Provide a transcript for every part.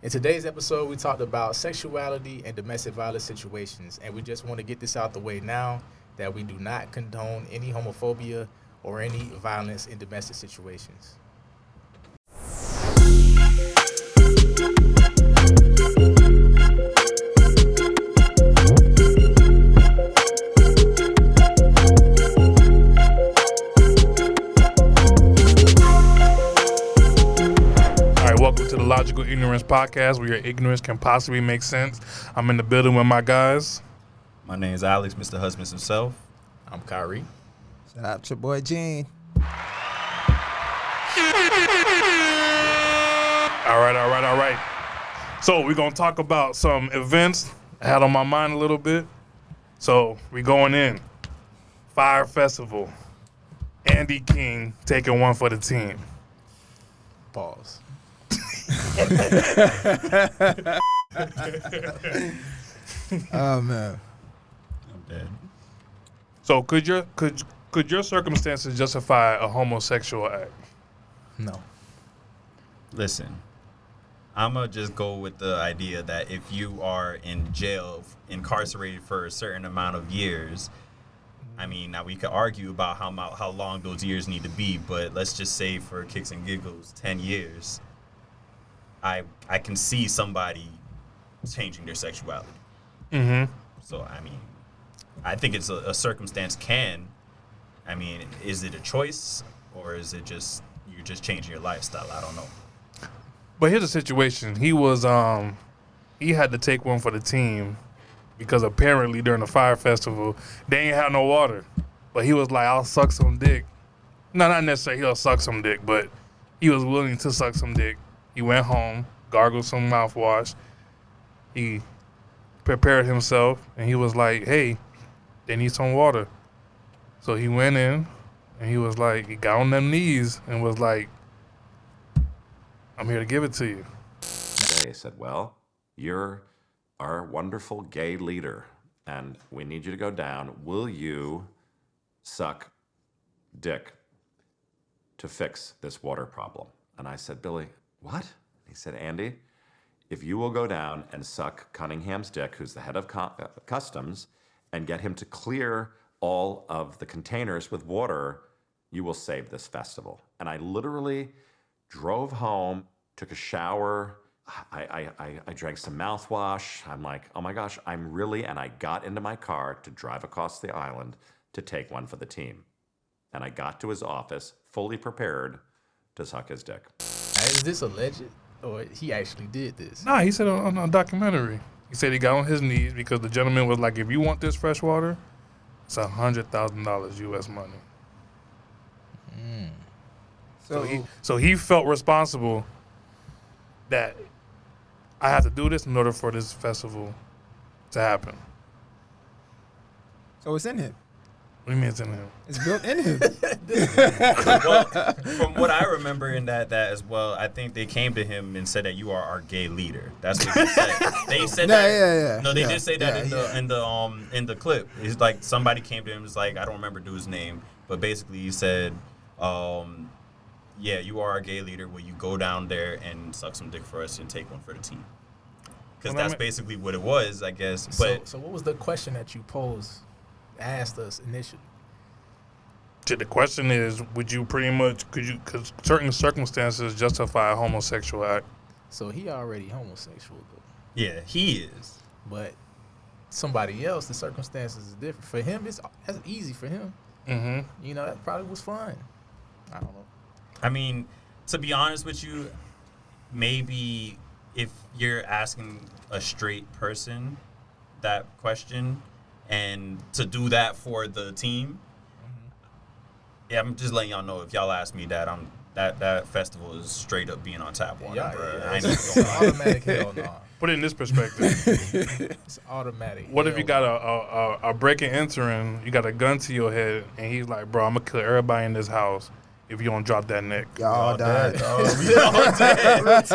In today's episode, we talked about sexuality and domestic violence situations, and we just want to get this out the way now that we do not condone any homophobia or any violence in domestic situations. Welcome to the Logical Ignorance Podcast, where your ignorance can possibly make sense. I'm in the building with my guys. My name is Alex, Mr. Husbands himself. I'm Kyrie. Shout out to your boy Gene. All right. So we're going to talk about some events I had on my mind a little bit. So we're going in. Fire Festival. Andy King taking one for the team. Pause. Oh man, I'm dead. So could your circumstances justify a homosexual act? No. Listen, I'm going to just go with the idea that if you are in jail, incarcerated for a certain amount of years, I mean, now we could argue about how long those years need to be, but let's just say for kicks and giggles, 10 years, I can see somebody changing their sexuality. Mm-hmm. So, I mean, I think it's a circumstance is it a choice or is it just you're just changing your lifestyle? I don't know. But here's the situation. He was he had to take one for the team because apparently during the Fire Festival they ain't had no water. But he was like, I'll suck some dick. No, not necessarily he'll suck some dick, but he was willing to suck some dick. He went home, gargled some mouthwash. He prepared himself, and he was like, hey, they need some water. So he went in, and he was like, he got on them knees and was like, I'm here to give it to you. They said, well, you're our wonderful gay leader, and we need you to go down. Will you suck dick to fix this water problem? And I said, Billy, what? He said, Andy, if you will go down and suck Cunningham's dick, who's the head of customs, and get him to clear all of the containers with water, you will save this festival. And I literally drove home, took a shower. I drank some mouthwash. I'm like, oh my gosh, and I got into my car to drive across the island to take one for the team. And I got to his office fully prepared to suck his dick. Is this alleged, or he actually did this? Nah, he said on a documentary. He said he got on his knees because the gentleman was like, if you want this fresh water, it's $100,000 U.S. money. So he felt responsible that I have to do this in order for this festival to happen. so it's in him. What do you mean it's in him? It's built in him. Well, from what I remember in that as well, I think they came to him and said that you are our gay leader. That's what they said. They said that. Yeah. No, they did say that in the clip. It's like somebody came to him. It's like I don't remember dude's name, but basically he said, "Yeah, you are our gay leader. Will you go down there and suck some dick for us and take one for the team?" Because that's basically what it was, I guess. But So what was the question that you asked us initially? The question is, could certain circumstances justify a homosexual act? So he already homosexual though. yeah, he is. But somebody else, the circumstances is different. For him, that's easy for him. Mm-hmm. You know, that probably was fun. I don't know. I mean, to be honest with you, maybe if you're asking a straight person that question and to do that for the team, yeah, I'm just letting y'all know if y'all ask me that, that festival is straight up being on tap water, bro. I ain't even It's gonna lie. automatic hell no. Put it in this perspective. It's automatic. What if you hell got a break and entering, you got a gun to your head, and he's like, bro, I'm going to kill everybody in this house if you don't drop that neck. Y'all all dying. We all dead.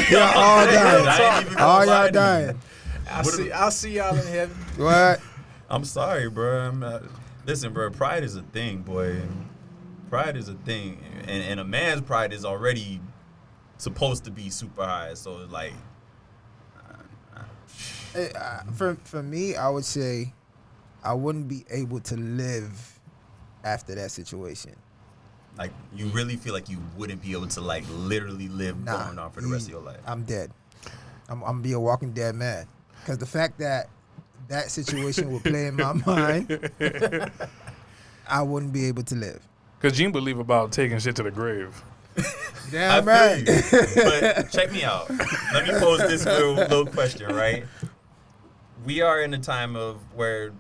Y'all all dying. I ain't even gonna All lie y'all to dying. I'll see y'all in heaven. What? I'm sorry, bro. Listen, bro, pride is a thing, boy. Pride is a thing. And a man's pride is already supposed to be super high. So, like, For me, I would say I wouldn't be able to live after that situation. Like, you really feel like you wouldn't be able to, like, literally live going on for the rest of your life? I'm dead. I'm be a walking dead man. Because the fact that situation would play in my mind, I wouldn't be able to live. Because Gene believe about taking shit to the grave. Damn I right. feel you. But check me out. Let me pose this little question, right? We are in a time of where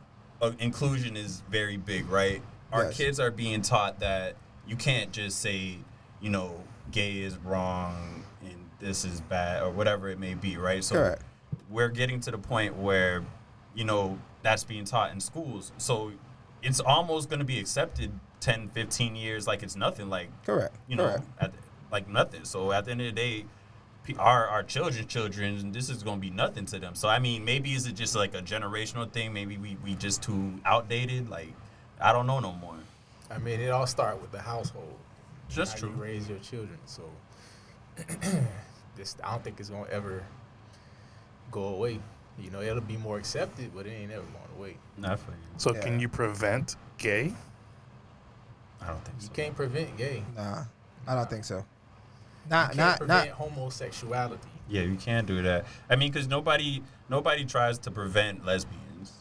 inclusion is very big, right? Our Yes. kids are being taught that you can't just say, you know, gay is wrong and this is bad or whatever it may be, right? So Correct. we're getting to the point where, you know, that's being taught in schools. So it's almost going to be accepted 10, 15 years like it's nothing, like, Correct. you know, Correct. like nothing. So at the end of the day, our children, this is going to be nothing to them. So, I mean, maybe is it just like a generational thing? Maybe we just too outdated? Like, I don't know no more. I mean, it all starts with the household. That's how true. You raise your children. So I don't think it's gonna ever go away. You know, it'll be more accepted, but it ain't ever going away. Not for you. So Yeah. can you prevent gay? I don't think so. You can't prevent gay. Nah, I don't think so. You Not can't not prevent not. homosexuality. Yeah, you can't do that. I mean, because nobody tries to prevent lesbians.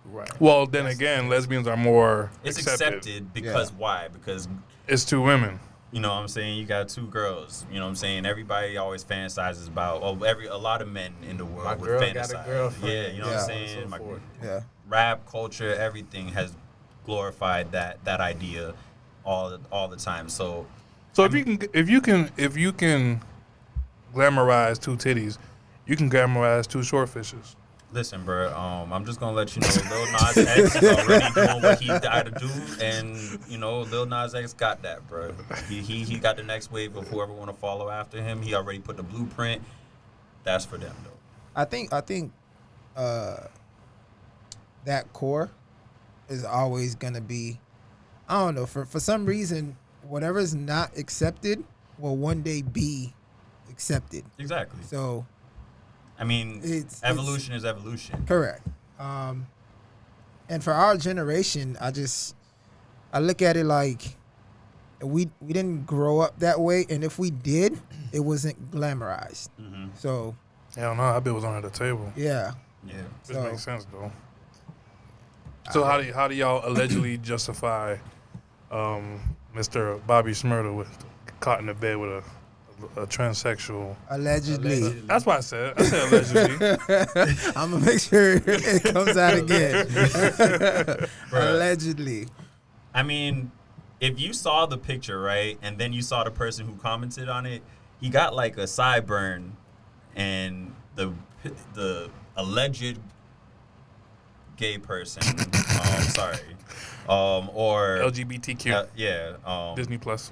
Right. Well, then again, lesbians are more It's accepted. accepted because Yeah. why? Because, It's two women. you know what I'm saying, you got two girls. You know what I'm saying? Everybody always fantasizes about, a lot of men in the world My would girl fantasize. got a girlfriend. Yeah, you know what I'm Yeah. saying? So My forth. Yeah. rap culture, everything has glorified that idea all the time. So So if you can glamorize two titties, you can glamorize two short fishes. listen, bro. I'm just gonna let you know, Lil Nas X is already doing what he got to do, and you know, Lil Nas X got that, bro. He got the next wave of whoever want to follow after him. He already put the blueprint. That's for them, though. I think that core is always gonna be, I don't know, for some reason, whatever's not accepted will one day be accepted. Exactly. So I mean, It's- evolution is evolution. correct. And for our generation, I look at it like we didn't grow up that way, and if we did, it wasn't glamorized. Mm-hmm. So Hell no, that bit was under the table. yeah. Yeah. This So- makes sense though. So how do y'all allegedly justify Mr. Bobby Shmurda with caught in the bed with a transsexual? Allegedly. That's what I said. I said allegedly. I'm gonna make sure it comes out again. Allegedly. I mean, if you saw the picture, right, and then you saw the person who commented on it, he got like a sideburn, and the alleged gay person, or LGBTQ. Disney Plus.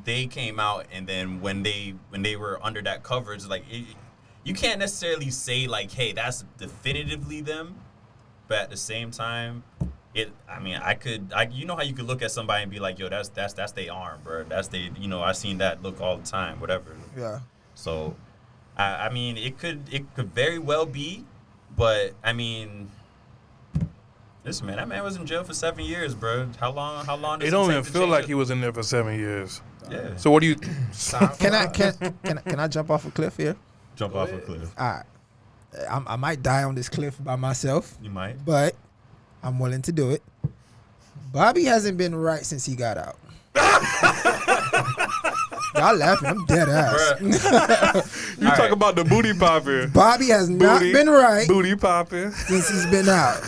they came out, and then when they were under that coverage, like you can't necessarily say like, hey, that's definitively them, but at the same time, you know how you could look at somebody and be like, yo, that's their arm, bro. That's they, you know, I seen that look all the time, whatever. Yeah. So, I mean, it could very well be, but I mean, listen, man, that man was in jail for 7 years, bro. How long? Does It don't take even to feel change like it? he was in there for 7 years. Yeah. So what do you? Can I jump off a cliff here? Jump off a cliff. All right. I might die on this cliff by myself, You might. but I'm willing to do it. Bobby hasn't been right since he got out. Y'all laughing? I'm dead ass. Bruh. You talk about the booty popping. Bobby has not been right Booty popping. since he's been out.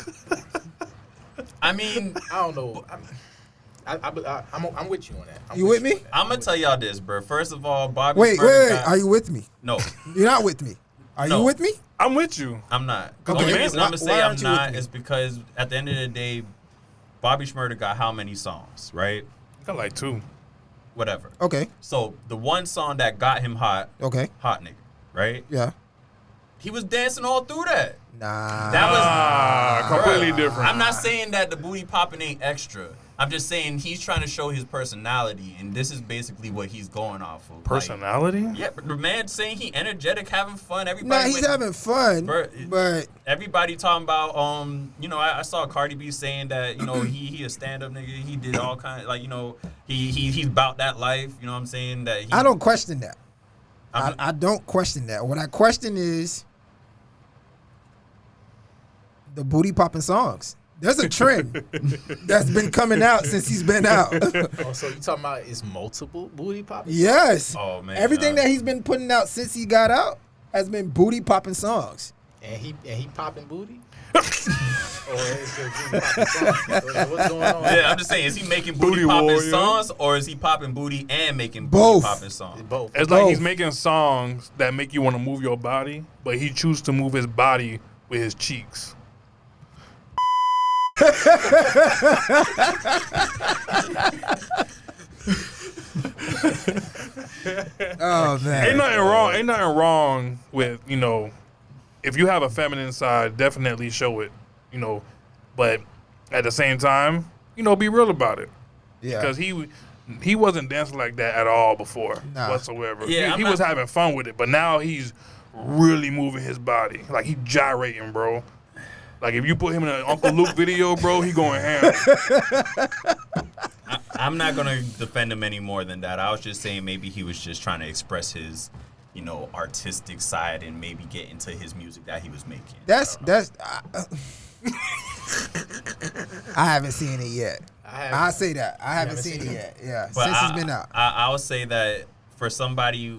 I mean, I don't know. I'm with you on that. You with me? I'm gonna tell y'all this, bro. First of all, Bobby. Wait. Smurda Are you with me? No, You're not with me. Are No. you with me? I'm with you. I'm not. The Okay, only reason why- I'm gonna say why I'm aren't you with not me? is because at the end of the day, Bobby Shmurda got how many songs, right? Got like two. Whatever. Okay. So the one song that got him hot Okay. nigga, right? Yeah. He was dancing all through that. Nah. That was Completely Bruh, different. I'm not saying that the booty popping ain't extra. I'm just saying he's trying to show his personality, and this is basically what he's going off of. Personality? Like, yeah, but the man saying he energetic, having fun. Nah, Everybody, he's having fun, but everybody talking about you know, I saw Cardi B saying that, you know, he a stand up nigga. He did all kind of, like, you know, he's about that life. You know what I'm saying? That I don't question that. I don't question that. What I question is the booty popping songs. There's a trend that's been coming out since he's been out. Oh, so you talking about is multiple booty popping? Yes. Oh man. Everything that he's been putting out since he got out has been booty popping songs. And he popping booty? Or is it booty popping songs? What's going on? Yeah, I'm just saying, is he making booty popping warrior. songs, or is he popping booty and making Both. booty popping songs? Both. It's like he's making songs that make you want to move your body, but he chooses to move his body with his cheeks. Oh man. Ain't nothing wrong with, you know, if you have a feminine side, definitely show it, you know, but at the same time, you know, be real about it. Yeah. Because he wasn't dancing like that at all before whatsoever. Yeah, he was having fun with it, but now he's really moving his body. Like, he gyrating, bro. Like, if you put him in an Uncle Luke video, bro, he going ham. I'm not gonna defend him any more than that. I was just saying maybe he was just trying to express his, you know, artistic side and maybe get into his music that he was making. I haven't seen it yet. I say that I haven't seen it yet. Yeah, But since it's been out. I would say that for somebody,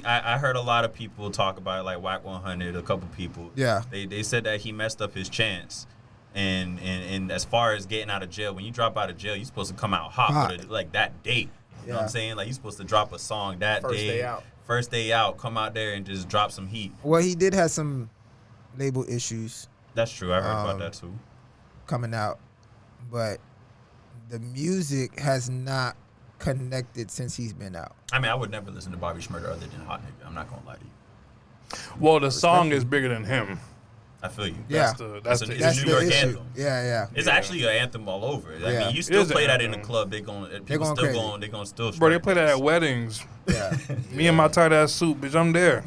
I heard a lot of people talk about it, like Whack 100, a couple people. Yeah. They said that he messed up his chance. And as far as getting out of jail, when you drop out of jail, you're supposed to come out hot. With it, like that date. You know what I'm saying? Like, you're supposed to drop a song that First day. day out. First day out, come out there and just drop some heat. Well, he did have some label issues That's true. I heard about that too. coming out, but the music has not connected since he's been out. I mean, I would never listen to Bobby Shmurda other than Hot Nigga. I'm not gonna lie to you. Well, the song is bigger than him. I feel you. Yeah. That's It's the a That's New the York issue. anthem. Yeah. It's actually an anthem all over. I Yeah. mean, you It still is play an that in the anthem. club. People going still crazy. going. They gonna still. Bro, they strike play that this. at weddings. Yeah. Me and my tight ass suit, bitch, I'm there.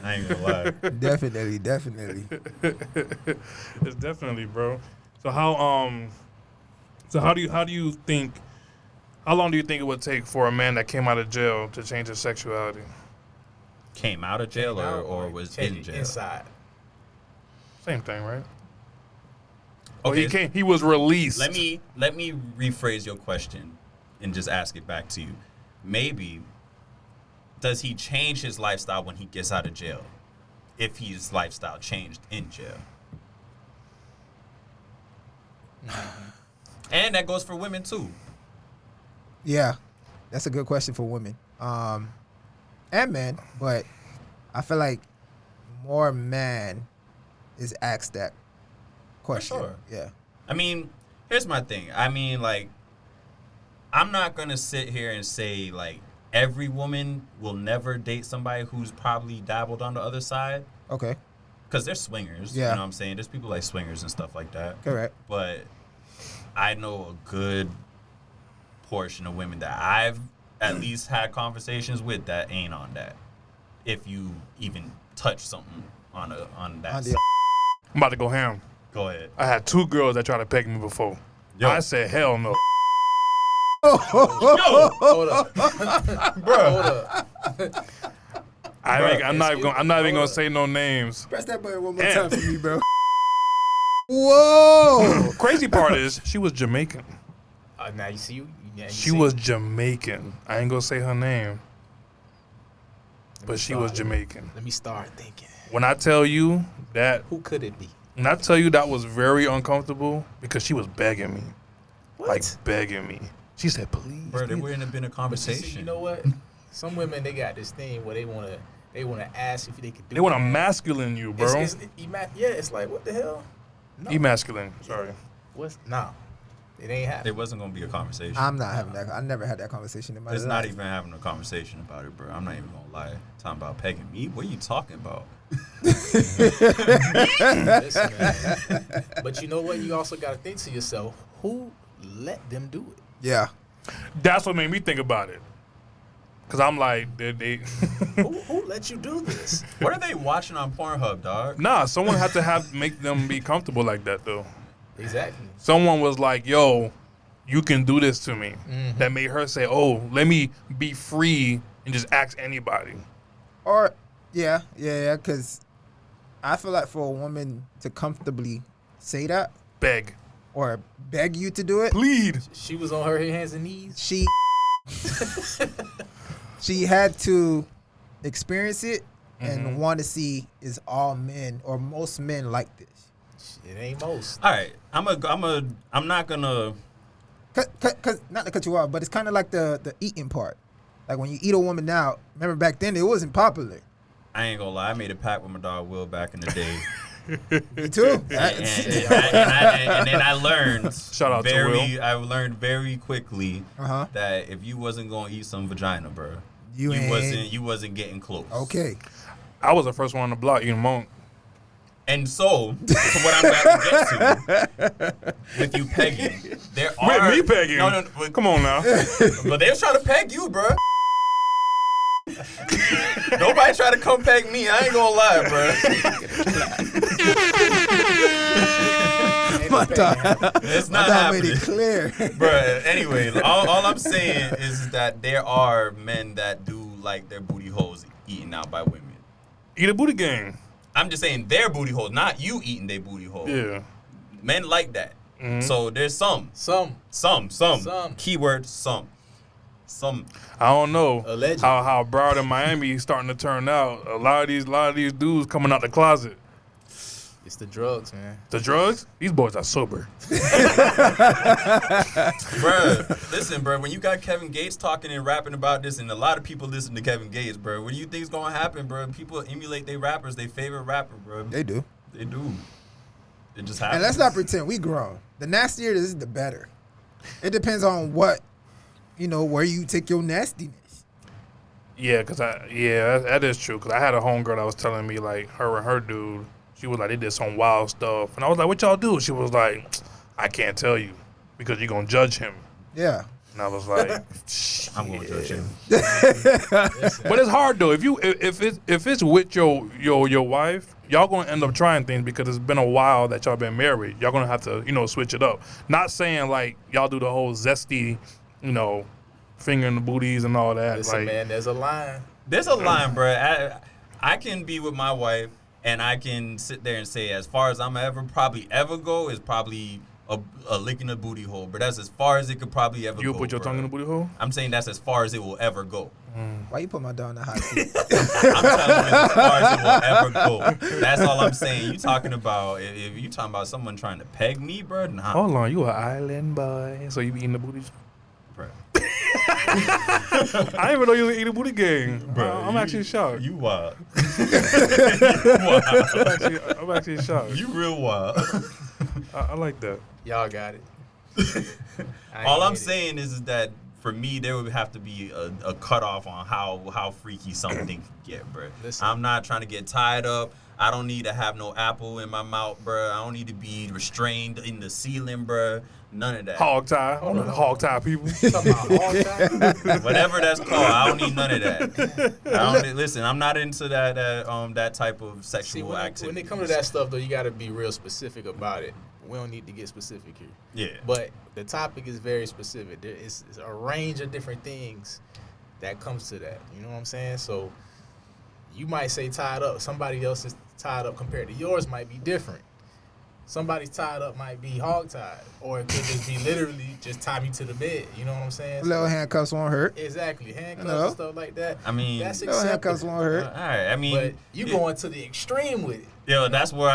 I ain't gonna lie. Definitely. It's definitely, bro. So how do you think? How long do you think it would take for a man that came out of jail to change his sexuality? Came out of jail or was in jail? Inside. Same thing, right? Okay. He was released. Let me rephrase your question and just ask it back to you. Maybe does he change his lifestyle when he gets out of jail? If his lifestyle changed in jail. And that goes for women too. Yeah, that's a good question for women and men, but I feel like more men is asked that question. sure. Yeah. I mean, here's my thing. I mean, like, I'm not gonna sit here and say like every woman will never date somebody who's probably dabbled on the other side. Okay. Because they're swingers. Yeah. You know what I'm saying? There's people like swingers and stuff like that. Correct. But I know a good portion of women that I've at least had conversations with that ain't on that. If you even touch something on that On side. the- I'm about to go ham. Go ahead. I had 2 girls that tried to peg me before. Yo. I said, hell no. Hold up. Bro. Hold up. I'm not even gonna say no names. Press that button one more Damn. time for me, bro. Whoa. Crazy part is she was Jamaican. Now you see you. Yeah, you She see. was Jamaican. I ain't gonna say her name, but she was start. Jamaican. Let me start thinking. When I tell you that, Who could it be? when I tell you that was very uncomfortable because she was begging me, like begging me. She said, "Please." Bro, there please." wouldn't have been a But conversation. you see, you know what? Some women, they got this thing where they wanna ask if they could do. They want to that. masculine you, bro. It's like, what the hell? No. Emasculine. Sorry. What's no? It ain't happening. There wasn't gonna be a conversation. I'm not having that. I never had that conversation in my It's life. not even having a conversation about it, bro. I'm not even gonna lie. Talking about pegging me? What are you talking about? Listen, man. But you know what? You also got to think to yourself, who let them do it. Yeah. That's what made me think about it. Cause I'm like, they Who let you do this? What are they watching on Pornhub, dog? nah. Someone had to make them be comfortable like that though. Exactly. Someone was like, "Yo, you can do this to me." That made her say, "Oh, let me be free and just ask anybody." Or, yeah, because I feel like for a woman to comfortably say that Beg, or beg you to do it, plead. She was on her hands and knees. she had to experience it and want to see is all men or most men like this. It ain't most. All right, I'm not gonna. Cause not to cut you off, but it's kind of like the eating part. Like when you eat a woman now, remember back then it wasn't popular. I ain't gonna lie. I made a pact with my dog Will back in the day. Me too. and then I learned. Shout out to Will. I learned very quickly Uh-huh. that if you wasn't gonna eat some vagina, bro, You wasn't getting close. Okay. I was the first one on the block eating monk. And so what I'm about to get to with you pegging, there are Me pegging? No, but, Come on now. but they was trying to peg you, bro. Nobody try to come peg me. I ain't gonna lie, bro. It's not That made happening, it clear. bro. Anyway, all I'm saying is that there are men that do like their booty holes eaten out by women. Eat a booty gang. I'm just saying their booty hole, not you eating their booty hole. Yeah. Men like that. So there's some. Some. Keyword some. I don't know Allegedly. how Broward in Miami is starting to turn out. A lot of these dudes coming out the closet. It's the drugs, man. The drugs? These boys are sober. Bruh, listen, bro. When you got Kevin Gates talking and rapping about this, and a lot of people listen to Kevin Gates, bro, what do you think's gonna happen, bro? People emulate their rappers, their favorite rapper, bro. They do. They do. It just happens. And let's not pretend we grown. The nastier it is, the better. It depends on what, where you take your nastiness. Yeah, that is true. Cause I had a homegirl that was telling me like her and her dude, she was like they did some wild stuff, and I was like, "What y'all do?" She was like, "I can't tell you because you're gonna judge him." Yeah. And I was like, I'm gonna judge him. But it's hard though. If it's with your wife, y'all gonna end up trying things because it's been a while that y'all been married. Y'all gonna have to switch it up. Not saying like y'all do the whole zesty, fingering the booties and all that. Listen, like, man, there's a line. There's a line, bro. I can be with my wife, and I can sit there and say, as far as I'm probably ever go, is probably a lick in the booty hole. But that's as far as it could probably ever go. you put your tongue in the booty hole? I'm saying that's as far as it will ever go. Why you put my dog in the hot seat? I'm telling you, as far as it will ever go. That's all I'm saying. You talking about if you talking about someone trying to peg me, bro? Nah, Hold on, you an island boy, so you be eating the booties? bro. I didn't even know you was eating booty gang. Bro, I'm actually shocked. You wild. I'm actually shocked. You real wild. I like that. Y'all got it. All I'm saying is that for me, there would have to be a cutoff on how freaky something can get, bro. Listen. I'm not trying to get tied up. I don't need to have no apple in my mouth, bro. I don't need to be restrained in the ceiling, bro. None of that. Hog tie. I don't know the hog tie people. Talking about all time. Whatever that's called, I don't need none of that. Listen, I'm not into that type of See, sexual when activity. it comes to that stuff, though, you got to be real specific about it. We don't need to get specific here. Yeah. But the topic is very specific. There is a range of different things that comes to that. You know what I'm saying? So you might say tied up. Somebody else's tied up compared to yours might be different. Somebody's tied up might be hog tied, or it could just be literally just tie me to the bed. You know what I'm saying? Little handcuffs won't hurt. Exactly, handcuffs No. and stuff like that. I mean, that's Little handcuffs acceptable. won't hurt. all right. I mean, But you going to the extreme with it. Yeah, that's where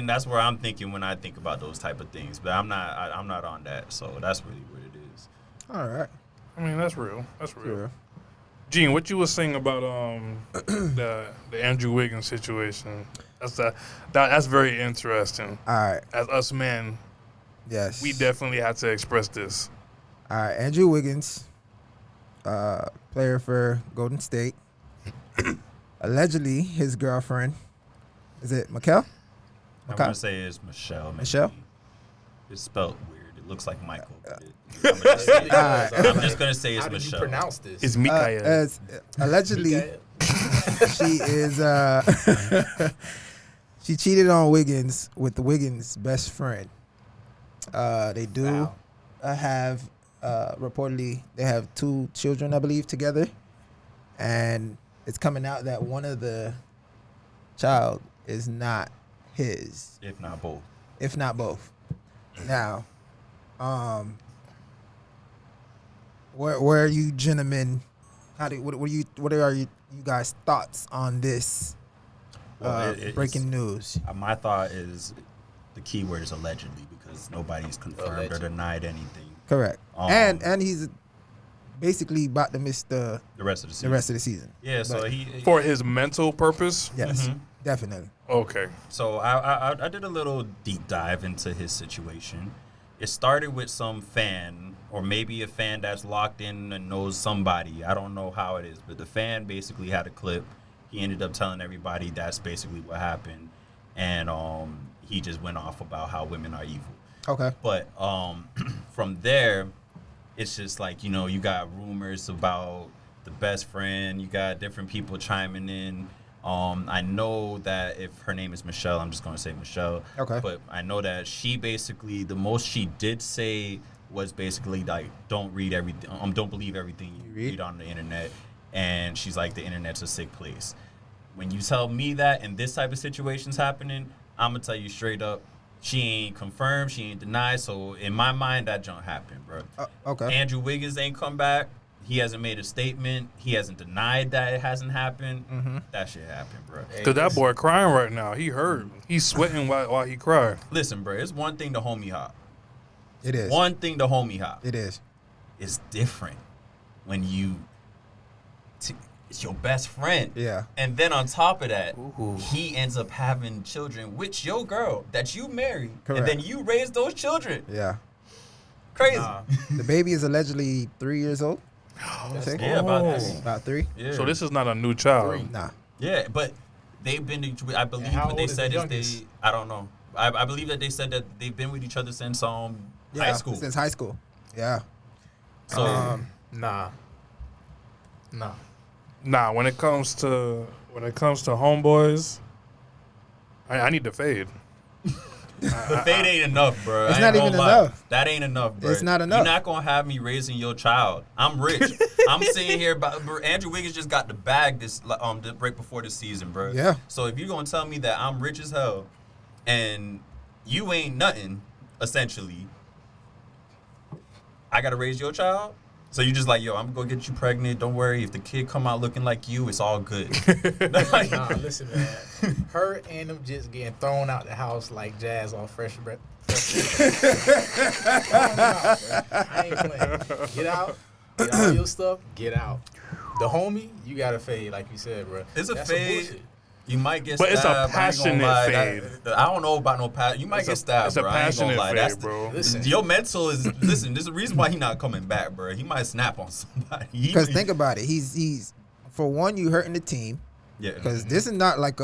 that's where I'm thinking when I think about those type of things. But I'm not on that. So that's really what it is. All right. I mean, that's real. That's real. Sure. Gene, what you were saying about the Andrew Wiggins situation? That's very interesting. All right. As us men, Yes. we definitely had to express this. All right. Andrew Wiggins, player for Golden State. Allegedly, his girlfriend, is it Mikal? I'm gonna say it's Michelle. Maybe. Michelle? It's spelled weird. It It looks like Michael. I'm just gonna say it's How did Michelle. you pronounce this? It's Mikael. As allegedly, Mikael? she is she cheated on Wiggins with Wiggins' best friend. They do Wow. have reportedly they have 2 children, I believe, together, and it's coming out that one of the child is not his, If not both. if not both. Now, where are you gentlemen? What are you guys' thoughts on this Well, it's- breaking news? My thought is the key word is allegedly because nobody's confirmed or Allegedly. denied anything. Correct. And he's basically about to miss the The rest of the season. rest of the season. Yeah, so But- he For his mental purpose? Yes, Mhm. definitely. Okay. So I did a little deep dive into his situation. It started with some fan, or maybe a fan that's locked in and knows somebody. I don't know how it is, but the fan basically had a clip. He ended up telling everybody that's basically what happened, and he just went off about how women are evil. Okay. But from there, it's just like, you know, you got rumors about the best friend. You got different people chiming in. I know that if her name is Michelle, I'm just going to say Michelle. Okay. But I know that she basically, the most she did say was basically like, don't read everything. Don't believe everything you read on the internet. And she's like, the internet's a sick place. When you tell me that and this type of situation's happening, I'm going to tell you straight up, she ain't confirmed, she ain't denied. So in my mind, that junk happened, bro. Okay. Andrew Wiggins ain't come back. He hasn't made a statement. He hasn't denied that it hasn't happened. Mm-hmm. That shit happened, bro. Because that boy crying right now. He hurt. He's sweating while he cried. Listen, bro, it's one thing to homie hop. It is. One thing to homie hop. It is. It's different when it's your best friend. Yeah. And then on top of that, Ooh. he ends up having children with your girl that you married. Correct. And then you raise those children. Yeah. Crazy. Nah. The baby is allegedly 3 years old. That's Okay. Yeah, about Oh. that. About 3. Yeah. So this is not a new child. 3. Nah. Yeah, but they've been, I believe how what they old is said the is youngest? I don't know. I believe that they said that they've been with each other since high school. Since high school. Yeah. So Nah. Nah, when it comes to homeboys, I need to fade. the fade ain't enough, bro. It's I not ain't even gonna lie. enough. That ain't enough, bro. It's not enough. You're not gonna have me raising your child. I'm rich. I'm sitting here, bro, Andrew Wiggins just got the bag right before the season, bro. Yeah. So if you're gonna tell me that I'm rich as hell, and you ain't nothing, essentially, I gotta raise your child. So you just like, yo, I'm gonna get you pregnant. Don't worry. If the kid come out looking like you, it's all good. Nah, listen, man. Her and them just getting thrown out the house like Jazz on Fresh Breath. I ain't playing. Get out. Get all your stuff. Get out. The homie, you gotta fade, like you said, bro. It's a That's fade. bullshit. You might get But it's a stabbed. I ain't gonna passionate lie. fade. I don't know about no passion. You might get stabbed, It's a bro. I ain't gonna passionate lie. fade, That's bro. Listen. Your mental is listen. There's a reason why he not coming back, bro. He might snap on somebody. Because think about it. He's for one, you hurting the team. yeah. Because this is not like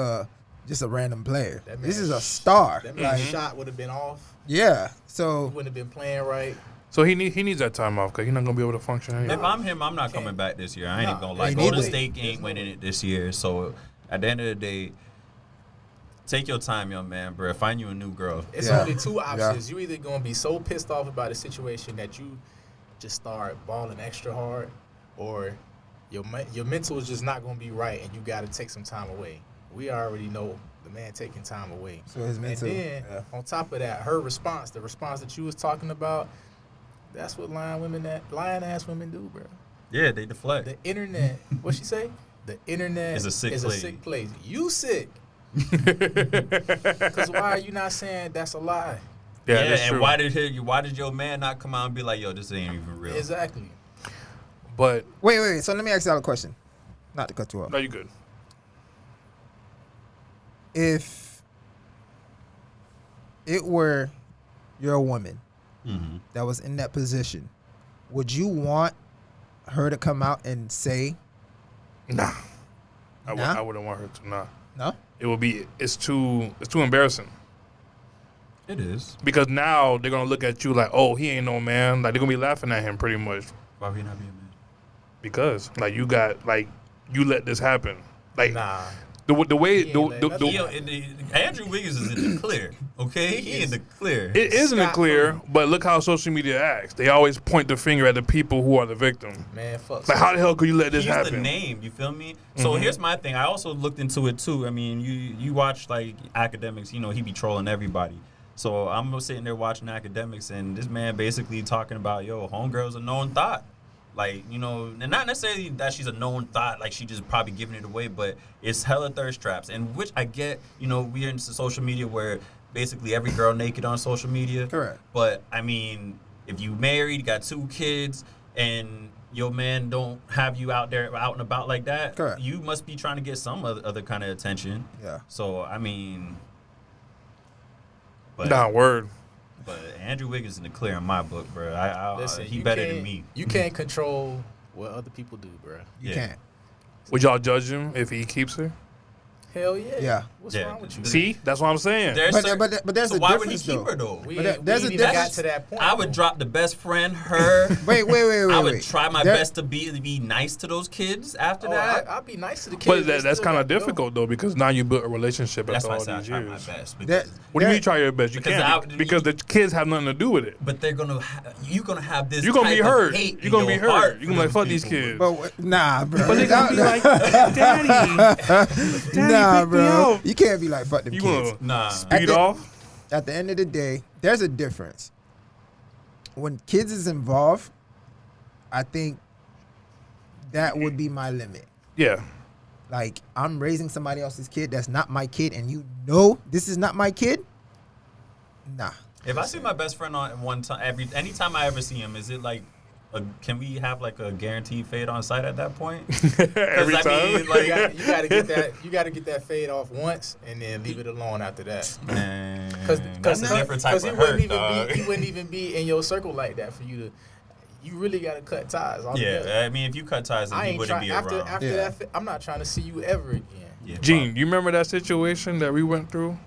just a random player. That This man- is a star. That man's Like, shot would have been off. yeah. He So wouldn't have been playing right. So he needs that time off because he's not gonna be able to function anyway. If I'm him, I'm not coming back this year. I ain't even gonna lie. ain't Golden neither. State ain't winning it this year. So at the end of the day, take your time, young man, bro. Find you a new girl. It's Yeah. only two Yeah. options. You either gonna be so pissed off about a situation that you just start balling extra hard, or your mental is just not gonna be right, and you got to take some time away. We already know the man taking time away. So his mental. And then Yeah. on top of that, her response, the response that you was talking about, that's what lying ass women do, bro. Yeah, they deflect. The internet, what she say? The internet Is a sick place. You sick. Because why are you not saying that's a lie? Yeah, that's and true. why did your man not come out and be like, yo, this ain't even real? Exactly. But Wait. So let me ask y'all a question. Not to cut you off. no, you good. If it were your woman Mm-hmm. that was in that position, would you want her to come out and say Nah, Nah? I wouldn't want her to. Nah, no? it would be. It's too embarrassing. It is. Because now they're gonna look at you like, oh, he ain't no man. Like they're gonna be laughing at him pretty much. Why would he not be a man? Because like you let this happen. Like Nah. the way He ain't let Andrew Wiggins is in the clear. Okay, he in the clear. it isn't Scott clear, Pilgrim. but look how social media acts. They always point the finger at the people who are the victim. Man, fuck. Like how the hell could you let this He's happen? the name, you feel me? So here's my thing. I also looked into it too. I mean, you watch like academics, you know, he be trolling everybody. So I'm sitting there watching academics, and this man basically talking about, yo, homegirl's a known thought. Like, you know, and not necessarily that she's a known thought, like she just probably giving it away, but it's hella thirst traps. And which I get, you know, we're into social media where basically every girl naked on social media. Correct. But I mean, if you married, got 2 kids, and your man don't have you out there out and about like that, Correct. you must be trying to get some other kind of attention. Yeah. So I mean, but Nah, word. but Andrew Wiggins in the clear in my book, bro. Listen, he you better can't- than me. You can't control what other people do, bro. You Yeah. can't. Would y'all judge him if he keeps her? Hell yeah. Yeah. What's Yeah. wrong with you? See, that's what I'm saying. There's But- certain- but there's so a why would he difference, keep though. her though? We, But there- ain't- there's we a ain't even got difference. to that point. I would though. drop the best friend, her. Wait. I would try my best to be nice to those kids after Oh, that. I'll be nice to the kids. But They that's still kind of gotta go. difficult though, because now you built a relationship That's after why I all said I these try my years. best. That- Because, What do you mean you try your best? You Because can't I- because the kids have nothing to do with it. but they're gonna you're gonna have this. You're gonna be type of hurt. hate You're gonna in be your heart hurt. You're gonna be like, for fuck these people. kids. But nah, bro. But they gonna be like, Daddy, nah, pick me bro. up. You can't be like fuck them You kids. gonna Nah. speed the- off? At the end of the day, there's a difference. When kids is involved, I think that would be my limit. Yeah. Like, I'm raising somebody else's kid that's not my kid, and you know this is not my kid. Nah. If I see my best friend on one time, anytime I ever see him, is it like, can we have like a guaranteed fade on site at that point? Every I time. mean, like, You gotta get that. You gotta get that fade off once, and then leave it alone after that. man, Because that's a different type of hurt, dog. he wouldn't even be in your circle like that for you to. You really gotta cut ties. Altogether. Yeah, I mean, if you cut ties, then I he ain't wouldn't trying be after around. after Yeah. that. I'm not trying to see you ever again. Yeah, Gene, you remember that situation that we went through?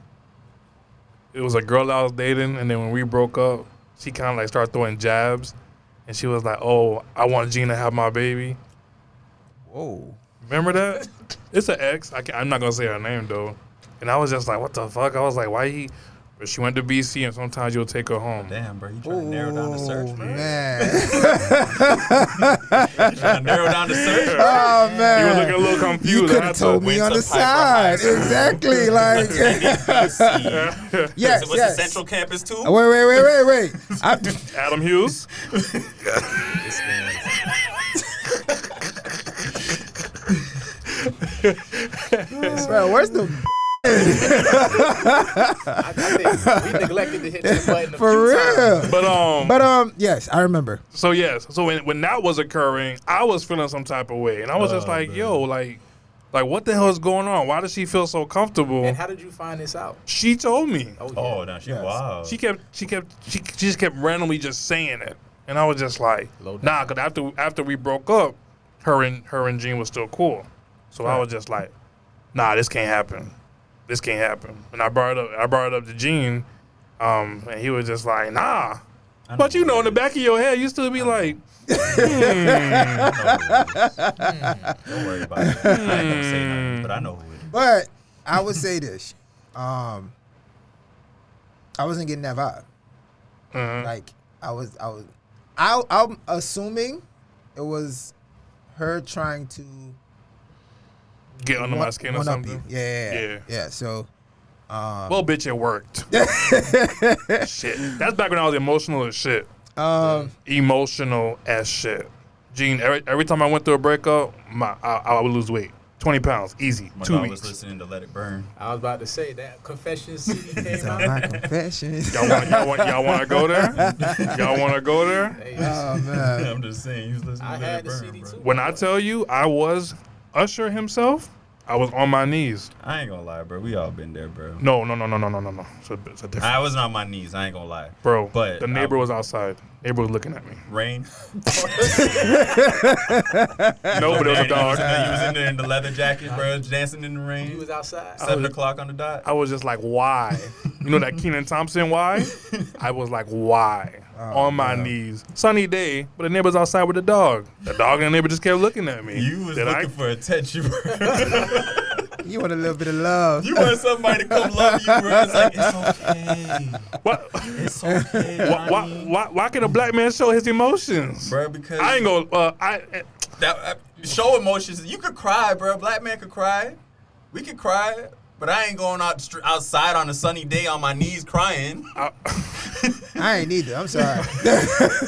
It was a girl I was dating, and then when we broke up, she kind of like started throwing jabs, and she was like, "Oh, I want Gene to have my baby." Whoa. Remember that? It's an ex. I'm not gonna say her name though. And I was just like, "What the fuck?" I was like, "Why he?" But she went to BC, and sometimes you'll take her home. Damn, bro, you trying to narrow down the search, Oh, bro? man. You trying to narrow down the search? Oh, man. You were looking a little confused. You I could had have to- told me went on to the Piper High side. School. Exactly. Like, yes, Was it yes. Central Campus too? Wait. Adam Hughes. Bro, where's the I think we neglected to hit that button. for real? But yes, I remember. So yes, so when that was occurring, I was feeling some type of way, and I was just like, man. "Yo, like what the hell is going on? Why does she feel so comfortable?" And how did you find this out? She told me. Oh, yeah. Oh, now she Yes. wow. She just kept randomly just saying it, and I was just like, Low down. "Nah," because after we broke up, her and Gene was still cool, so I was just like, "Nah, this can't happen. This can't happen." And I brought it up to Gene, and he was just like, "Nah." But you know, in the back of your head, you still be like, Don't worry about it. I ain't gonna say nothing, but I know who it is. But I would say this. I wasn't getting that vibe. Like I'm assuming it was her trying to get under my skin or one up something. you. Yeah. So Well, bitch, it worked. Shit. That's back when I was emotional as shit. Emotional as shit. Gene, every time I went through a breakup, I would lose weight. 20 pounds, easy. My 2 dog weeks. was listening to Let It Burn. I was about to say that confession CD came it's out. my confession. Y'all want to go there? Y'all want to go there? Hey, Oh man. I'm just saying, he was listening I to Let had It the Burn, CD bro. too. When I tell you I was Usher himself, I was on my knees. I ain't gonna lie, bro. We all been there, bro. No. It's a different. I wasn't on my knees. I ain't gonna lie. Bro, But the neighbor was outside. Neighbor was looking at me. Rain. No, but it was a dog. He was in there in the leather jacket, bro, dancing in the rain. He was outside. 7 o'clock on the dot. I was just like, why? You know that Kenan Thompson, why? I was like, why? On my knees. Sunny day, but the neighbor's outside with the dog. The dog and the neighbor just kept looking at me. You was Did looking for attention, bro. You want a little bit of love. You want somebody to come love you, bro. It's like, it's okay. What? It's okay. Why can a black man show his emotions? Bro, because I ain't gonna. show emotions. You could cry, bro. Black man could cry. We could cry. But I ain't going outside on a sunny day on my knees crying. I ain't either. I'm sorry.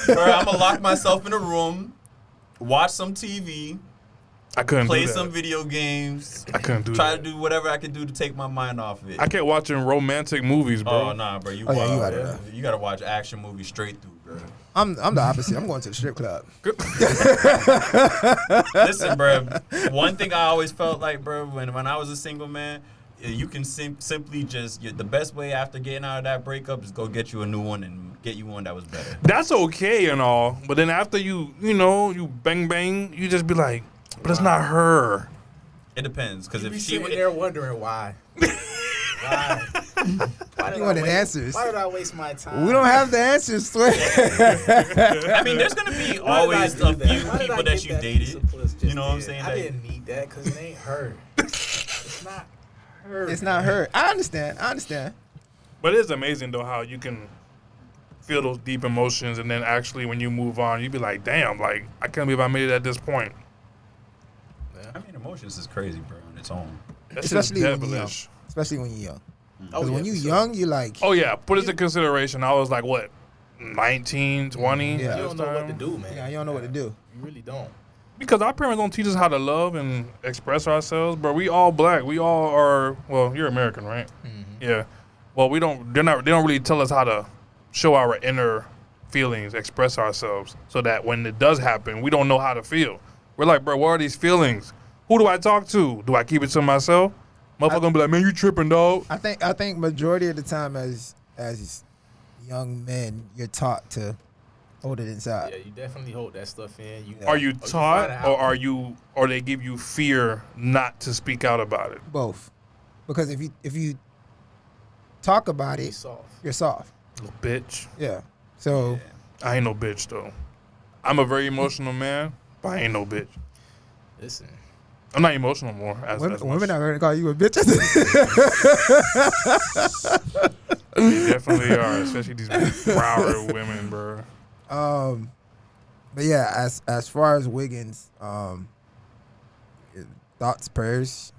Bro, I'm going to lock myself in a room, watch some TV, I couldn't play do that. some video games, I couldn't do try that. to do whatever I can do to take my mind off of it. I kept watching romantic movies, bro. Oh, nah, bro. You Oh, yeah, you wild, gotta bro. know. You got to watch action movies straight through, bro. I'm the opposite. I'm going to the strip club. Listen, bro. One thing I always felt like, bro, when I was a single man, you can simply just the best way after getting out of that breakup is go get you a new one and get you one that was better. That's okay and all, but then after you bang, you just be like, but it's not her. It depends, because You be if she sitting there wondering why. Why? Why did You I wanted waste- answers. Why did I waste my time? We don't have the answers, Sway. I mean, there's gonna be Why did I always do a that? few Why did I people get that you that piece dated. of puss just You know what I'm then? saying? I Like, didn't need that because it ain't her. It's not her. It's not her. I understand. But it is amazing though how you can feel those deep emotions and then actually when you move on, you be like, damn, like I can't believe I made it at this point. I mean, emotions is crazy, bro, on its own. That's just Especially when you're young. devilish. Especially when you're young. Oh, Because yeah, when you're for sure. young, you're like, Oh yeah, put it into consideration. I was like what, 19, 20? Yeah. You this don't know what to time? do, man. yeah, you don't know what to do. You really don't. Because our parents don't teach us how to love and express ourselves, but we all black. We all are. Well, you're American, right? Yeah. Well, we don't. They don't really tell us how to show our inner feelings, express ourselves, so that when it does happen, we don't know how to feel. We're like, bro, what are these feelings? Who do I talk to? Do I keep it to myself? Motherfucker gonna be like, man, you tripping, dog. I think majority of the time as young men, you're taught to hold it inside. Yeah, you definitely hold that stuff in. Are you find taught, out. or they give you fear not to speak out about it? Both. Because if you talk about Be it, soft? you're soft. Little bitch. Yeah. So I ain't no bitch though. I'm a very emotional man, but I ain't no bitch. Listen, I'm not emotional more. women are gonna call you a bitch. They definitely are, especially these Broward women, bro. But yeah, as far as Wiggins, thoughts, prayers.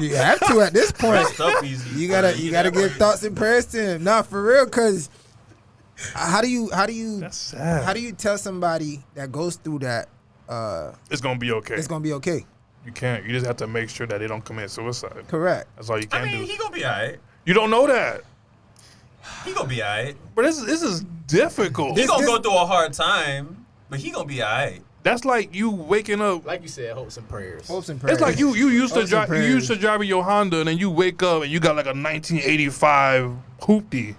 You have to at this point. Rest up easy. You gotta give thoughts and prayers to him. Nah, for real, cause how do you That's sad. how do you tell somebody that goes through that It's gonna be okay. it's gonna be okay? You can't. You just have to make sure that they don't commit suicide. Correct. That's all you can I mean, do. he gonna be alright. You don't know that, He gonna be alright. but this is difficult. He gonna go through a hard time, but he gonna be alright. That's like you waking up. like you said, hopes and prayers. Hopes and prayers. It's like you used to Hopes and drive. You used to drive your Honda, and then you wake up and you got like a 1985 hoopty,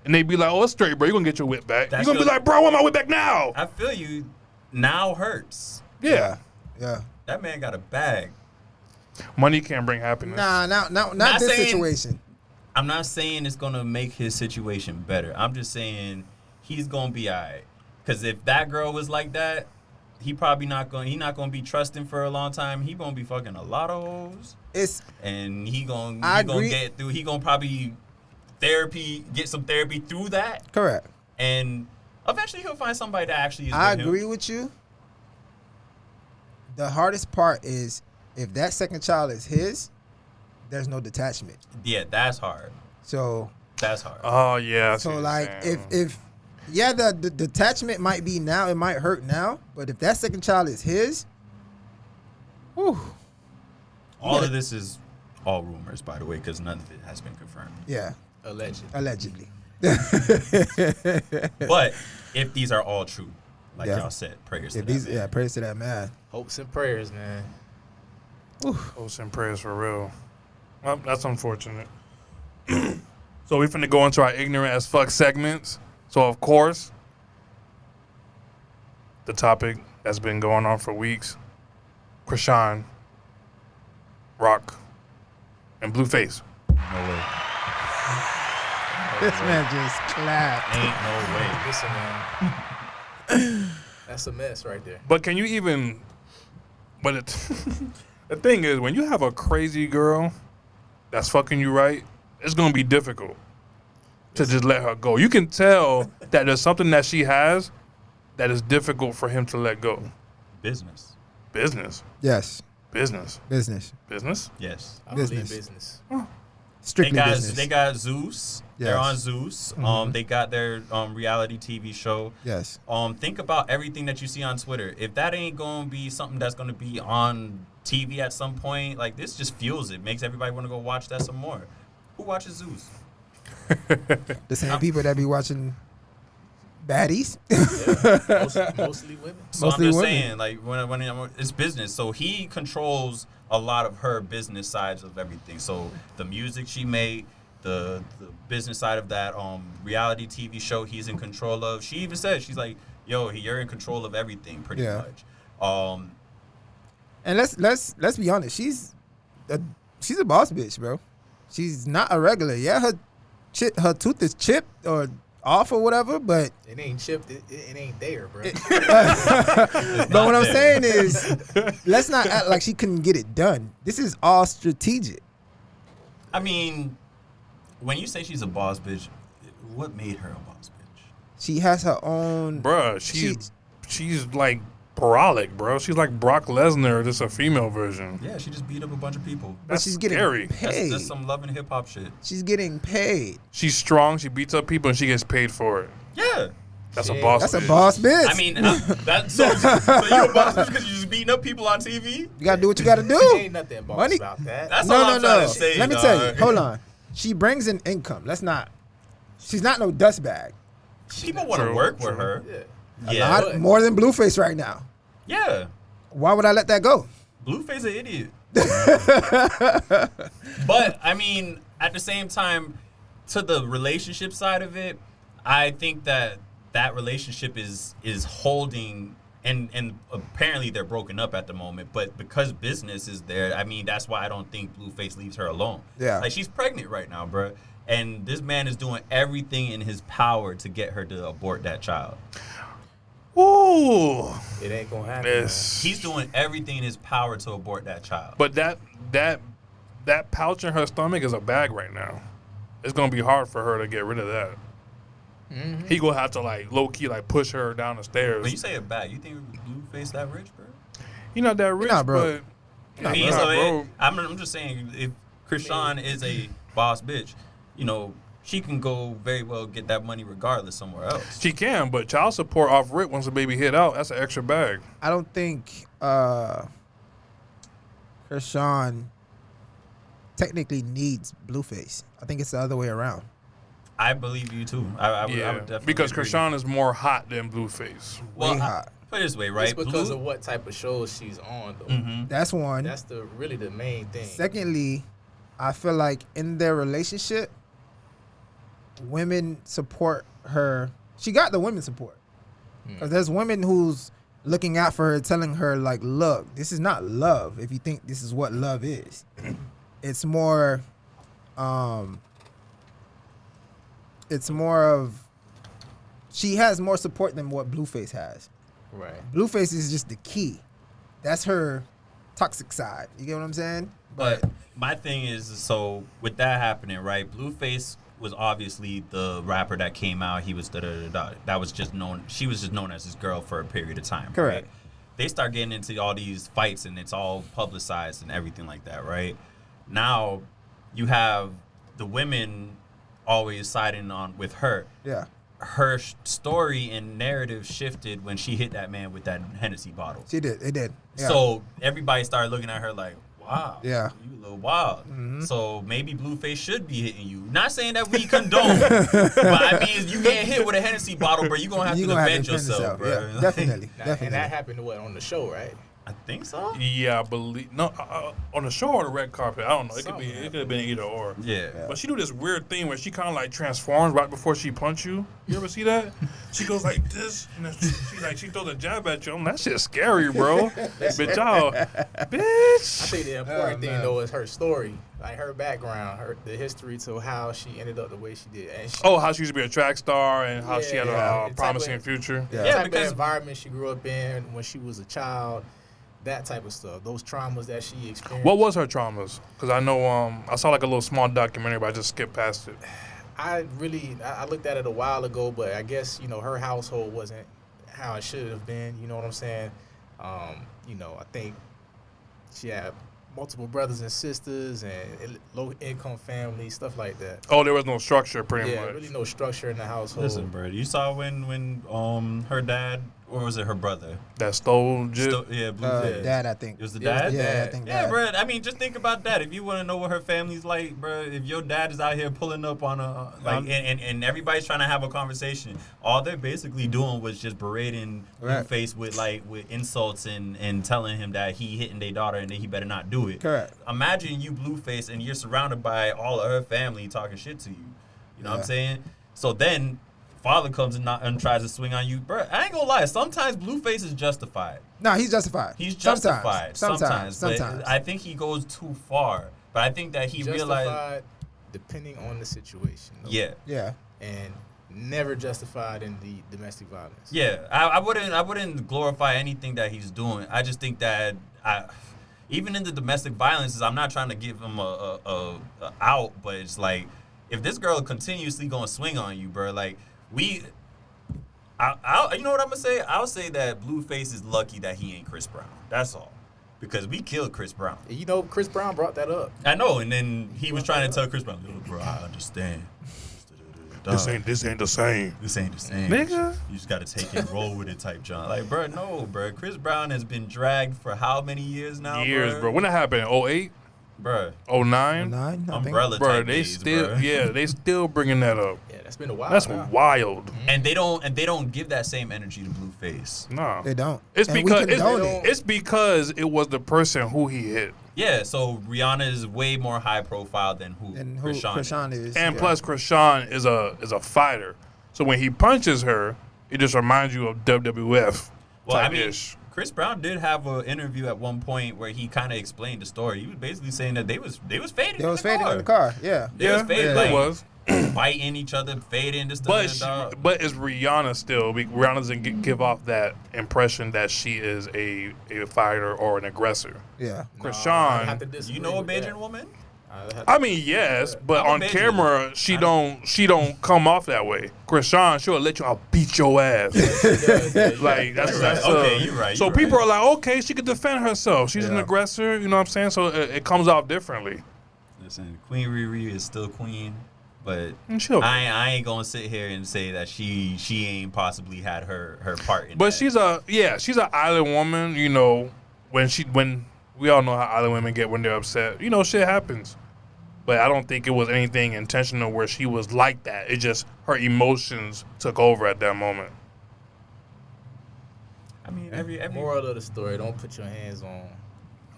and they be like, "Oh, it's straight, bro. You gonna get your whip back." That's You gonna be your- like, "Bro, I want my whip back now." I feel you. Now hurts. Yeah. Yeah. That man got a bag. Money can't bring happiness. Nah, not Not this saying- situation. I'm not saying it's gonna make his situation better. I'm just saying he's gonna be alright. Cause if that girl was like that, he not gonna be trusting for a long time. He gonna be fucking a lot of hoes, It's and he gonna agree. get through. He gonna probably get some therapy through that, correct. and eventually he'll find somebody that actually is. I with agree him. with you. The hardest part is if that second child is his, there's no detachment. Yeah, that's hard. So That's hard. Oh yeah. I see so what you're like saying. if yeah, the detachment might be now, it might hurt now, but if that second child is his, whew, All of this is all rumors, by the way, because none of it has been confirmed. yeah, Allegedly. But if these are all true, like Yeah. y'all said, prayers to if that these man. yeah, praise to that man. Hopes and prayers, man. Hopes and prayers for real. Well, that's unfortunate. So we finna go into our ignorant as fuck segments. So of course, the topic that's been going on for weeks, Chrisean Rock and Blueface. No way. This man just clapped. Ain't no way. Listen, man. That's a mess right there. But can you even? But it, the thing is, when you have a crazy girl that's fucking you right, it's gonna be difficult to just let her go. You can tell that there's something that she has that is difficult for him to let go. Business. Business. Yes. Business. Business. Business. Yes. I believe Business. business. Strictly business. They got Zeus. They're Yes. on Zeus. Mhm. They got their reality TV show. Yes. Think about everything that you see on Twitter. If that ain't gonna be something that's gonna be on TV at some point, like this just fuels it. Makes everybody want to go watch that some more. Who watches Zeus? The same people that be watching baddies. Yeah, mostly women. So Mostly I'm just women. saying, like when it's business. So he controls a lot of her business sides of everything. So the music she made, the business side of that reality TV show he's in control of. She even said, she's like, yo, you're in control of everything pretty Yeah. much. And let's be honest. She's a boss bitch, bro. She's not a regular. Yeah, her tooth is chipped or off or whatever, but It ain't chipped. It ain't there, bro. but what I'm saying is, let's not act like she couldn't get it done. This is all strategic. I mean, when you say she's a boss bitch, what made her a boss bitch? She has her own. Bruh, she's like brolic, bro. She's like Brock Lesnar, just a female version. Yeah, she just beat up a bunch of people. But she's getting scary. paid. That's some love and hip hop shit. She's getting paid. She's strong. She beats up people and she gets paid for it. Yeah. That's a Shit. boss. That's a bitch. boss bitch. I mean, so you a boss bitch because you just beating up people on TV? you gotta do what you gotta do. Ain't nothing boss Money- about that. That's all I'm trying to say. Let me tell you. dog. Hold on. She brings in income. She's not no dust bag. People want to True, work with true. her. Yeah. Yeah. Lot more than Blueface right now. Yeah. Why would I let that go? Blueface an idiot. But I mean, at the same time, to the relationship side of it, I think that relationship is holding, and apparently they're broken up at the moment. But because business is there, I mean, that's why I don't think Blueface leaves her alone. Yeah. Like she's pregnant right now, bro, and this man is doing everything in his power to get her to abort that child. Ooh. It ain't gonna happen. This. He's doing everything in his power to abort that child. But that pouch in her stomach is a bag right now. It's gonna be hard for her to get rid of that. Mm-hmm. He gonna have to like low key like push her down the stairs. When you say a bag, you think Blueface that rich, bro? He not that rich, not broke. but I mean, not so broke. I'm just saying, if Chrisean is a boss bitch, you know, she can go very well get that money regardless somewhere else. She can, but child support off rip once the baby hit out, that's an extra bag. I don't think Chrisean technically needs Blueface. I think it's the other way around. I believe you too. I would definitely because agree. Chrisean is more hot than Blueface. Well, way hot. put it this way, right? It's because of what type of shows she's on, though. Mhm. That's one. That's really the main thing. Secondly, I feel like in their relationship, women support her. She got the women support. Because there's women who's looking out for her, telling her, like, look, this is not love if you think this is what love is. It's more of, she has more support than what Blueface has. Right. Blueface is just the key. That's her toxic side. You get what I'm saying? But my thing is, so with that happening, right? Blueface was obviously the rapper that came out. He was that was just known. She was just known as his girl for a period of time. Correct. Right? They start getting into all these fights, and it's all publicized and everything like that, right? Now, you have the women always siding on with her. Yeah. Her story and narrative shifted when she hit that man with that Hennessy bottle. She did. It did. Yeah. So everybody started looking at her like, wow, Yeah. you a little wild. Mm-hmm. So maybe Blueface should be hitting you. Not saying that we condone, but I mean, you get hit with a Hennessy bottle, bro, you're going to have to defend yourself, bro. Yeah, definitely. Now, Definitely. and that happened on the show, right? I think so. Yeah, I believe no on the show or the red carpet. I don't know. It Something could have been either or. Yeah. But she do this weird thing where she kind of like transforms right before she punch you. You ever see that? She goes like this, and then she throws a jab at you. That shit's scary, bro. Bitch, y'all, I bitch. think the important thing though is her story, like her background, the history to how she ended up the way she did. And How she used to be a track star and how she had Yeah, a promising future. the Yeah. type because- of environment she grew up in when she was a child, that type of stuff, those traumas that she experienced. What was her traumas? Because I know I saw like a little small documentary, but I just skipped past it. I looked at it a while ago, but I guess her household wasn't how it should have been. You know what I'm saying? I think she had multiple brothers and sisters and low income family, stuff like that. Oh, there was no structure, pretty Yeah, much. really no structure in the household. Listen, bro. You saw when her dad, or was it her brother? That stole jit. Blueface. Dad, I think. It was the It was dad. the Yeah, I dad. think Yeah, dad. bro. I mean, just think about that. If you want to know what her family's like, bro, if your dad is out here pulling up on and everybody's trying to have a conversation, all they're basically doing was just berating Right. Blueface with insults and telling him that he hitting their daughter and that he better not do it. Correct. Imagine you Blueface and you're surrounded by all of her family talking shit to you. You know what I'm Yeah. saying? So then father comes and tries to swing on you, bro. I ain't gonna lie. Sometimes Blueface is justified. No, he's justified. He's justified Sometimes. but I think he goes too far. But I think that he realized, Justified depending on the situation. Though. yeah, Yeah. And never justified in the domestic violence. yeah. I wouldn't glorify anything that he's doing. I just think that even in the domestic violences, I'm not trying to give him a out, but it's like if this girl continuously gonna swing on you, bro, like you know what I'm gonna say? I'll say that Blueface is lucky that he ain't Chris Brown. That's all. Because we killed Chris Brown. Chris Brown brought that up. I know, and then he was trying to tell Chris Brown, "Yo, bro, I understand. This ain't the same. This ain't the same. Nigga. You just gotta take it, roll with it, type John." Like, bro, no, bro. Chris Brown has been dragged for how many years now? Years, bro. When that happened? 08? Bro, 09? 9, I think. umbrella Bro, type they days, still, bro. yeah, they still bringing that up. Yeah, that's been a while. That's now. wild. And they don't give that same energy to Blueface. No, They don't. it's And we because condone it. it's because it was the person who he hit, Yeah, so Rihanna is way more high profile than who And who Chrisean is. Chrisean is. and yeah. plus Chrisean is a fighter. So when he punches her, it just reminds you of WWF. Well, I type mean, ish. Chris Brown did have an interview at one point where he kind of explained the story. He was basically saying that they was fading. They was in the fading car. in the car. Yeah. They was fading, it like, was. fighting each other, fading this, But that, dog. but it's Rihanna still. Rihanna doesn't give off that impression that she is a fighter or an aggressor. Yeah. I have Chrisean, to disagree You know a with that. Bajan woman? I mean, yes, but I'm a on Bajan. camera she don't come off that way. Chrisean, she'll let you, I'll beat your ass. Like that's Okay, you're right, So you're people right. are like, okay, she could defend herself. She's an Yeah. aggressor. You know what I'm saying? So it comes off differently. Listen, Queen Riri is still queen, but And she'll- I ain't gonna sit here and say that she ain't possibly had her part in But that. she's an island woman. You know, when we all know how island women get when they're upset. You know, shit happens. But I don't think it was anything intentional where she was like that. It just her emotions took over at that moment. I mean, every Moral of the story: don't put your hands on.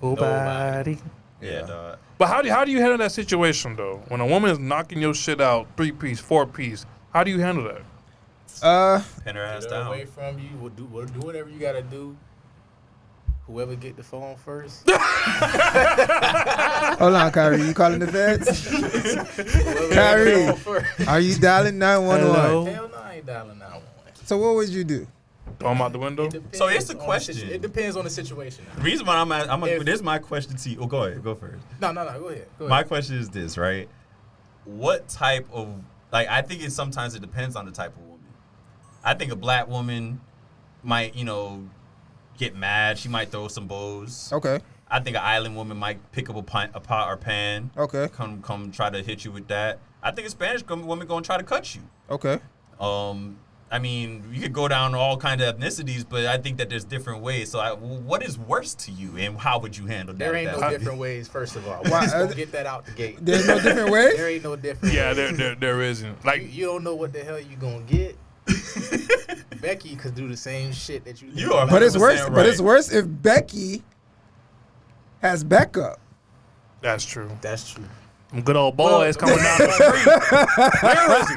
Nobody. yeah, dog. But how do you handle that situation though? When a woman is knocking your shit out 3-piece, 4-piece, how do you handle that? Pin her ass Get her away down. from you. We'll do whatever you gotta do. Whoever get the phone first. Hold on, Kyrie. You calling the feds? Whoever Kyrie. get the phone first. Are you dialing 911? Hello? Hell no, I ain't dialing 911. So what would you do? Throw them out the window? It depends So here's the on question. It depends on the situation. The reason why If- this is my question to you. Oh, go ahead, go first. No, go ahead. Go My ahead. question is this, right? What type of I think sometimes it depends on the type of woman. I think a black woman might, get mad. She might throw some bows. Okay. I think an island woman might pick up a pot or pan. Okay. Come try to hit you with that. I think a Spanish woman gonna try to cut you. Okay. I mean, you could go down all kind of ethnicities, but I think that there's different ways. So, what is worse to you, and how would you handle that? There ain't no That- different ways. First of all, Why- we just gonna get that out the gate. There's no different way? There ain't no different. Yeah, ways. there isn't. Like You don't know what the hell you gonna get. Becky could do the same shit that you do. You are But it's 100% worse. right. But it's worse if Becky has backup. That's true. That's true. Some good old boys coming down the street. Where is he?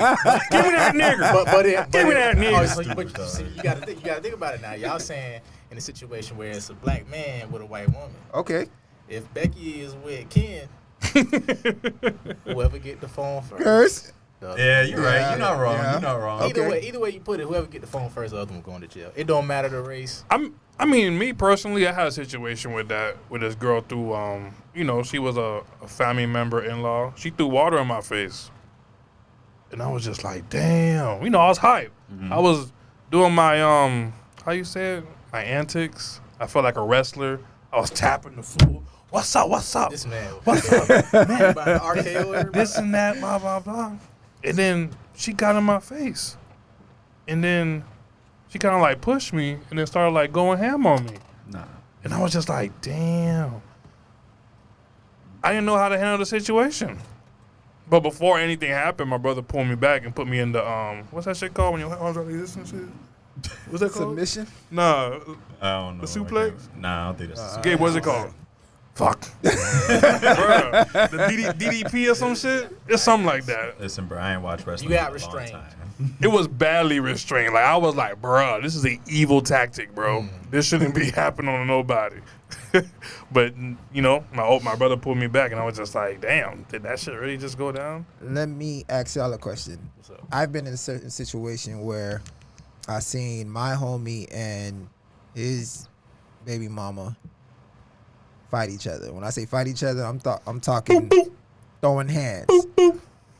Give me that nigger. Give me that nigger. But you see, you gotta think about it now. Y'all saying in a situation where it's a black man with a white woman. Okay. If Becky is with Ken, whoever get the phone first. Curse. Yeah, you're right. You're not wrong. Yeah. You're not wrong. Okay. Either way you put it, whoever get the phone first, the other one going to jail. It don't matter the race. I mean, me personally, I had a situation with this girl through, she was a family member in-law. She threw water in my face. And I was just like, damn. I was hyped. Mm-hmm. I was doing my, how you say it? My antics. I felt like a wrestler. I was tapping the floor. What's up? What's up? This man, What's up? man, about the RKO everybody. This and that, blah, blah, blah. And then she got in my face. And then she kind of like pushed me and then started like going ham on me. Nah. And I was just like, damn. I didn't know how to handle the situation. But before anything happened, my brother pulled me back and put me in the, what's that shit called when your arms are like this and shit? What's that called? Submission. Nah. I don't know. The suplex? Nah, I don't think that's a suplex. Gabe, what's it called? Fuck. Bruh, the DDP or some shit? It's something like that. Listen, bro, I ain't watched wrestling You got in a long restrained. time. It was badly restrained. Like, I was like, bruh, this is an evil tactic, bro. This shouldn't be happening to nobody. But, my brother pulled me back, and I was just like, damn, did that shit really just go down? Let me ask y'all a question. What's up? I've been in a certain situation where I seen my homie and his baby mama fight each other. When I say fight each other, I'm talking throwing hands.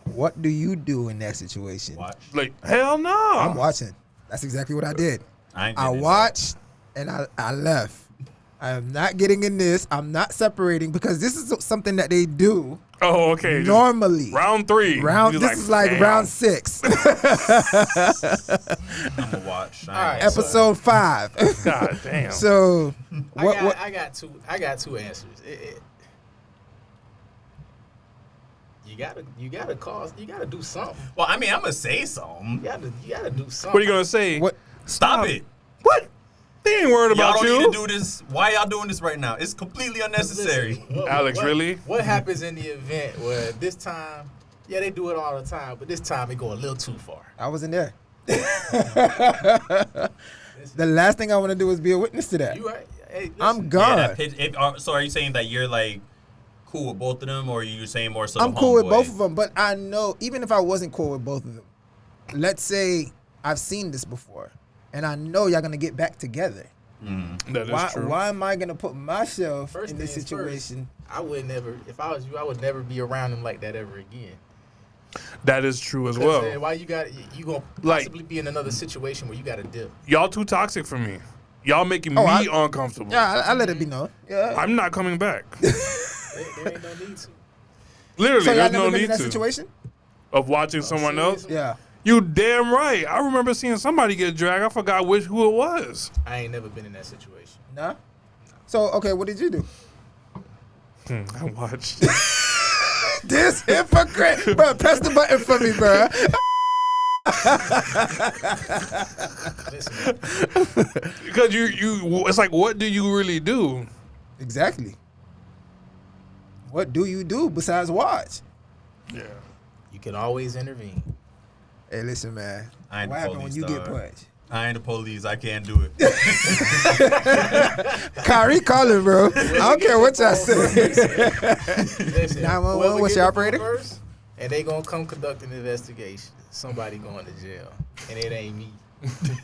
What do you do in that situation? Watch. Like, hell no. I'm watching. That's exactly what I did. I ain't I getting into watched and I left. I am not getting in this. I'm not separating because this is something that they do Oh, okay. just normally. round 3. This is like damn. round 6. I'm gonna watch. All right. Episode 5. God damn. So what I got two answers. You gotta do something. Well, I mean, I'm gonna say something. You gotta do something. What are you going to say? what Stop it. What? They ain't worried Y'all about don't you. need to do this. Why y'all doing this right now? It's completely unnecessary. Listen, Alex, really? What happens in the event where this time, yeah, they do it all the time, but this time they go a little too far. I wasn't there. The last thing I want to do is be a witness to that. You right? Hey, listen. I'm gone. So are you saying that you're like cool with both of them, or are you saying more so? I'm the cool with homeboy? both of them, but I know even if I wasn't cool with both of them, let's say I've seen this before, and I know y'all gonna get back together. That is true. Why am I gonna put myself First in this things first, situation? I would never. If I was you, I would never be around him like that ever again. That is true as 'Cause, well. why you gonna Like- possibly be in another situation where you got to dip? Y'all too toxic for me. Y'all making Oh, me uncomfortable. Yeah, I let it be known. Yeah. I'm not coming back. There ain't no need to. Literally, So y'all there's never no been in need that to. situation? Of watching someone else. seriously? Yeah. You damn right. I remember seeing somebody get dragged. I forgot who it was. I ain't never been in that situation. Nah. So okay, what did you do? I watched. This hypocrite, bro. Press the button for me, bro. Listen, Because it's like, what do you really do? Exactly. What do you do besides watch? Yeah. you can always intervene. Hey, listen, man. I ain't What the happened when police, you get dog. punched? I ain't the police. I can't do it. Kyrie calling, bro. I don't care what y'all say. Listen, 911, whoever what's get your the phone operator? first, and they gonna come conduct an investigation. Somebody going to jail, and it ain't me.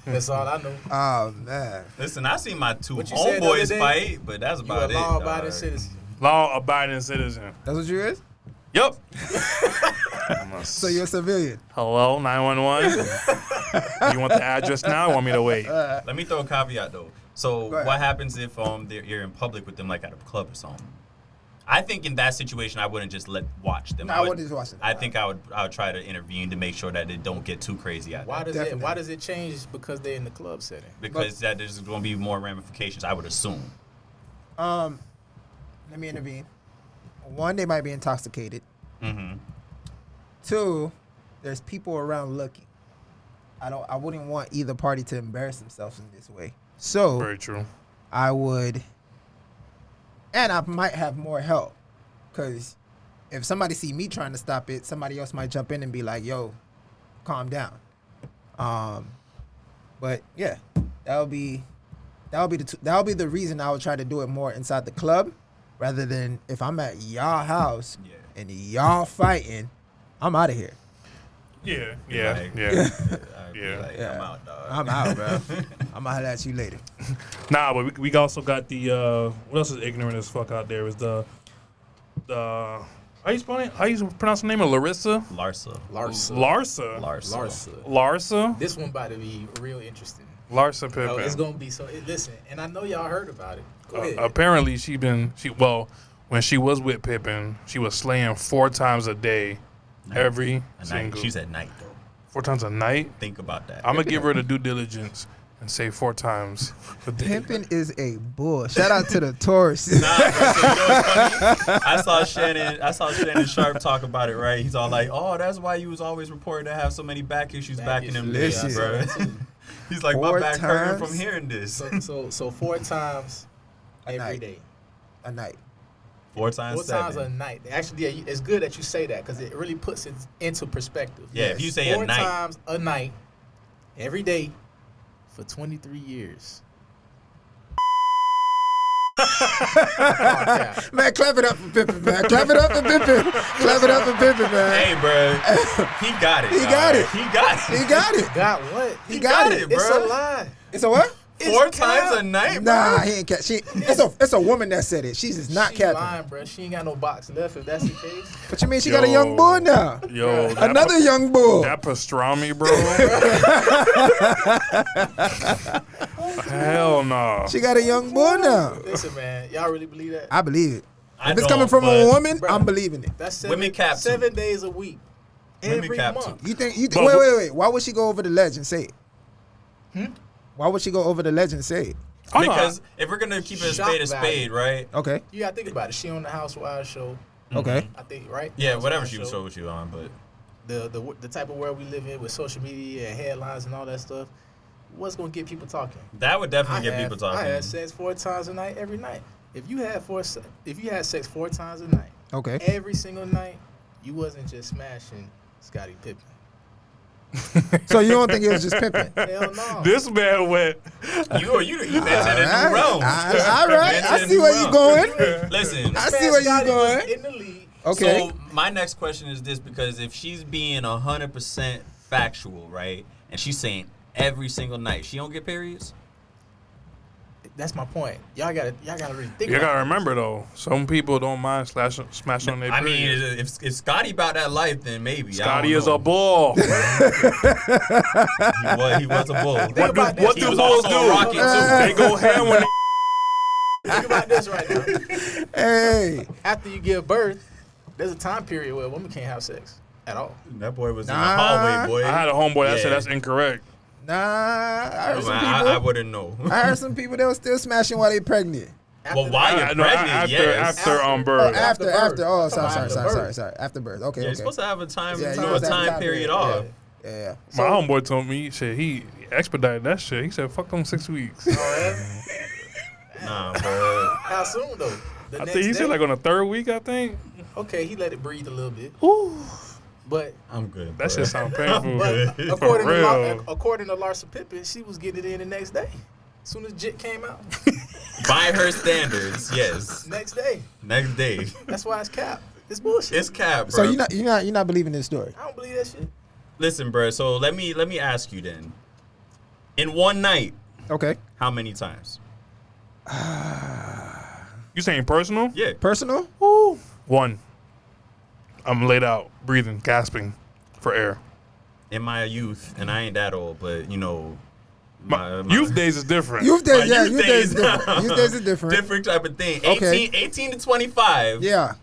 That's all I know. Oh man. Listen, I seen my two What you said the other homeboys day? fight, but that's You about a it. law-abiding dog. citizen. Law-abiding citizen. That's what you is? Yep. So you're a civilian. Hello, 911. You want the address now? Or want me to wait? Let me throw a caveat though. So Go ahead. what happens if you're in public with them, like at a club or something? I think in that situation, I wouldn't just watch them. No, I wouldn't just watch them. I think I would try to intervene to make sure that it don't get too crazy out Why there. does why does it change because they're in the club setting? Because that there's going to be more ramifications, I would assume. Let me intervene. One, they might be intoxicated. Mm-hmm. 2, there's people around looking. I wouldn't want either party to embarrass themselves in this way. So Very true. I would, and I might have more help, because if somebody see me trying to stop it, somebody else might jump in and be like, "Yo, calm down." But yeah, that'll be the reason I would try to do it more inside the club, rather than if I'm at y'all house and y'all fighting, I'm out of here. Yeah. I'm out, dog. I'm out, bro. I'm gonna holler at you later. Nah, but we also got the what else is ignorant as fuck out there is the how you spell it? How you pronounce the name of Larsa? Larsa. This one about to be real interesting. Larsa Pippin. Oh, it's gonna be listen, and I know y'all heard about it. Go ahead. Apparently, when she was with Pippin, she was slaying 4 times a day, every single. She's at night though. 4 times a night. Think about that. I'm gonna give her the due diligence and say 4 times a day. Pimpin' is a bull. Shout out to the Taurus. Nah, bro, so you know what's funny? I saw Shannon Sharp talk about it, right? He's all like, "Oh, that's why you was always reported to have so many back issues back in them days, Listen. bro." He's like, "My back hurting from hearing this." So 4 times every night. day. A night. 4 times 4 times 7. a night. Actually, yeah, it's good that you say that because it really puts it into perspective. Yeah, if you say a 4 night. times a night, every day, for 23 years. Man, clap it up for Pippin, man. Clap it up for Pippin. Clap it up for Pippin, man. Hey, bro, he got it. He got it. He got it. He got it. Got what? He got it, bro. It's a lie. It's a what? 4 times a night, bro. Nah, he ain't cat. It's a woman that said it. She's just not She capping. lying, bro. She ain't got no box left if that's the case. What you mean? She got a young bull now. Yo, Another young bull. That pastrami, bro. Hell no. She got a young bull now. Listen, man. Y'all really believe that? I believe it. I If it's don't, coming from a but woman, Bro. I'm believing it. That's Women cap too. 7 days a week. Women Every cap month. too. You think? But- Wait. Why would she go over the ledge and say it? Why would she go over the ledge and say it? Oh, no. Because if we're gonna keep it Shock a spade, right? Okay. You gotta think about it. She on the Housewives show. Okay. I think, right? Yeah, whatever Housewives she show. showed you on, but The type of world we live in with social media and headlines and all that stuff, what's gonna get people talking? that would definitely get people talking. I had sex 4 times a night every night. If you had sex 4 times a night, Okay. every single night, you wasn't just smashing Scottie Pippen. So you don't think it was just pimping? Hell no. This man went. You entered a new realm. All right. You I entered see a where new you realm. going. Listen. I see where you Scottie was going. in the league. Okay. So my next question is this, because if she's being 100% factual, right, and she's saying every single night she don't get periods, That's my point. Y'all gotta really think. You about gotta it. remember though, some people don't mind smashing on their I mean, periods. if Scotty about that life, then maybe. Scotty I don't is know. a bull. He was a bull. about What this. do was bulls also do? a rocket, too. They go ham when Think about this right now. Hey. After you give birth, there's a time period where a woman can't have sex at all. That boy was in the Nah. hallway, boy. I had a homeboy that said Yeah. that's incorrect. Nah, I heard some I people. wouldn't know. I heard some people that were still smashing while they pregnant. Well, why I you're know, pregnant? after Yes. after Oh, birth. after. birth. Oh, After birth. sorry. After birth. Okay, Yeah, you're okay. supposed to have a time, Yeah, a you supposed to have a time time period period. off. Yeah. My homeboy told me he expedited that shit. He said, "Fuck them 6 weeks." Nah, bro. How soon though? The I next think he day? said like on the 3rd week. I think. Okay, he let it breathe a little bit. Ooh, But I'm good. that bro. shit sound painful. But For real. according to Larsa Pippin, she was getting it in the next day. As soon as Jit came out, By her standards, yes. next day. Next day. That's why it's cap. It's bullshit. It's cap, bro. So you're not believing this story? I don't believe that shit. Listen, bro. So let me ask you then. In one night, Okay. how many times? You saying personal? Yeah. Personal? Woo. 1. I'm laid out, breathing, gasping for air. In my youth, and I ain't that old, but you know, My youth days is different. Youth days, my youth days is different. Youth days is different. Different type of thing. Okay. 18 to 25. Yeah.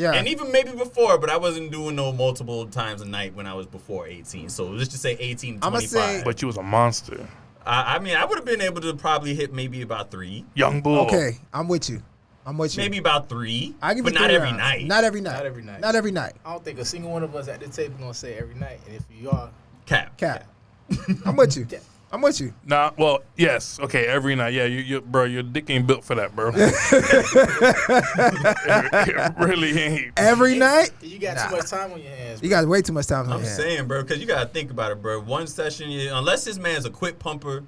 And even maybe before, but I wasn't doing no multiple times a night when I was before 18. So let's just say 18 to I'ma 25. say- But you was a monster. I mean, I would have been able to probably hit maybe about 3. Young bull. Okay, I'm with you. Maybe about 3. I give but you not 3 every rounds. night. Not every night. Not every night. Not every night. I don't think a single one of us at the table gonna say every night. And if you are, Cap. Cap. I'm with you. I'm with you. Nah, well, yes. Okay, every night. Yeah, bro, your dick ain't built for that, bro. it really ain't. Every night? You got too much time on your hands. You got way too much time on I'm your hands. saying, bro, because you got to think about it, bro. One session, unless this man's a quick pumper,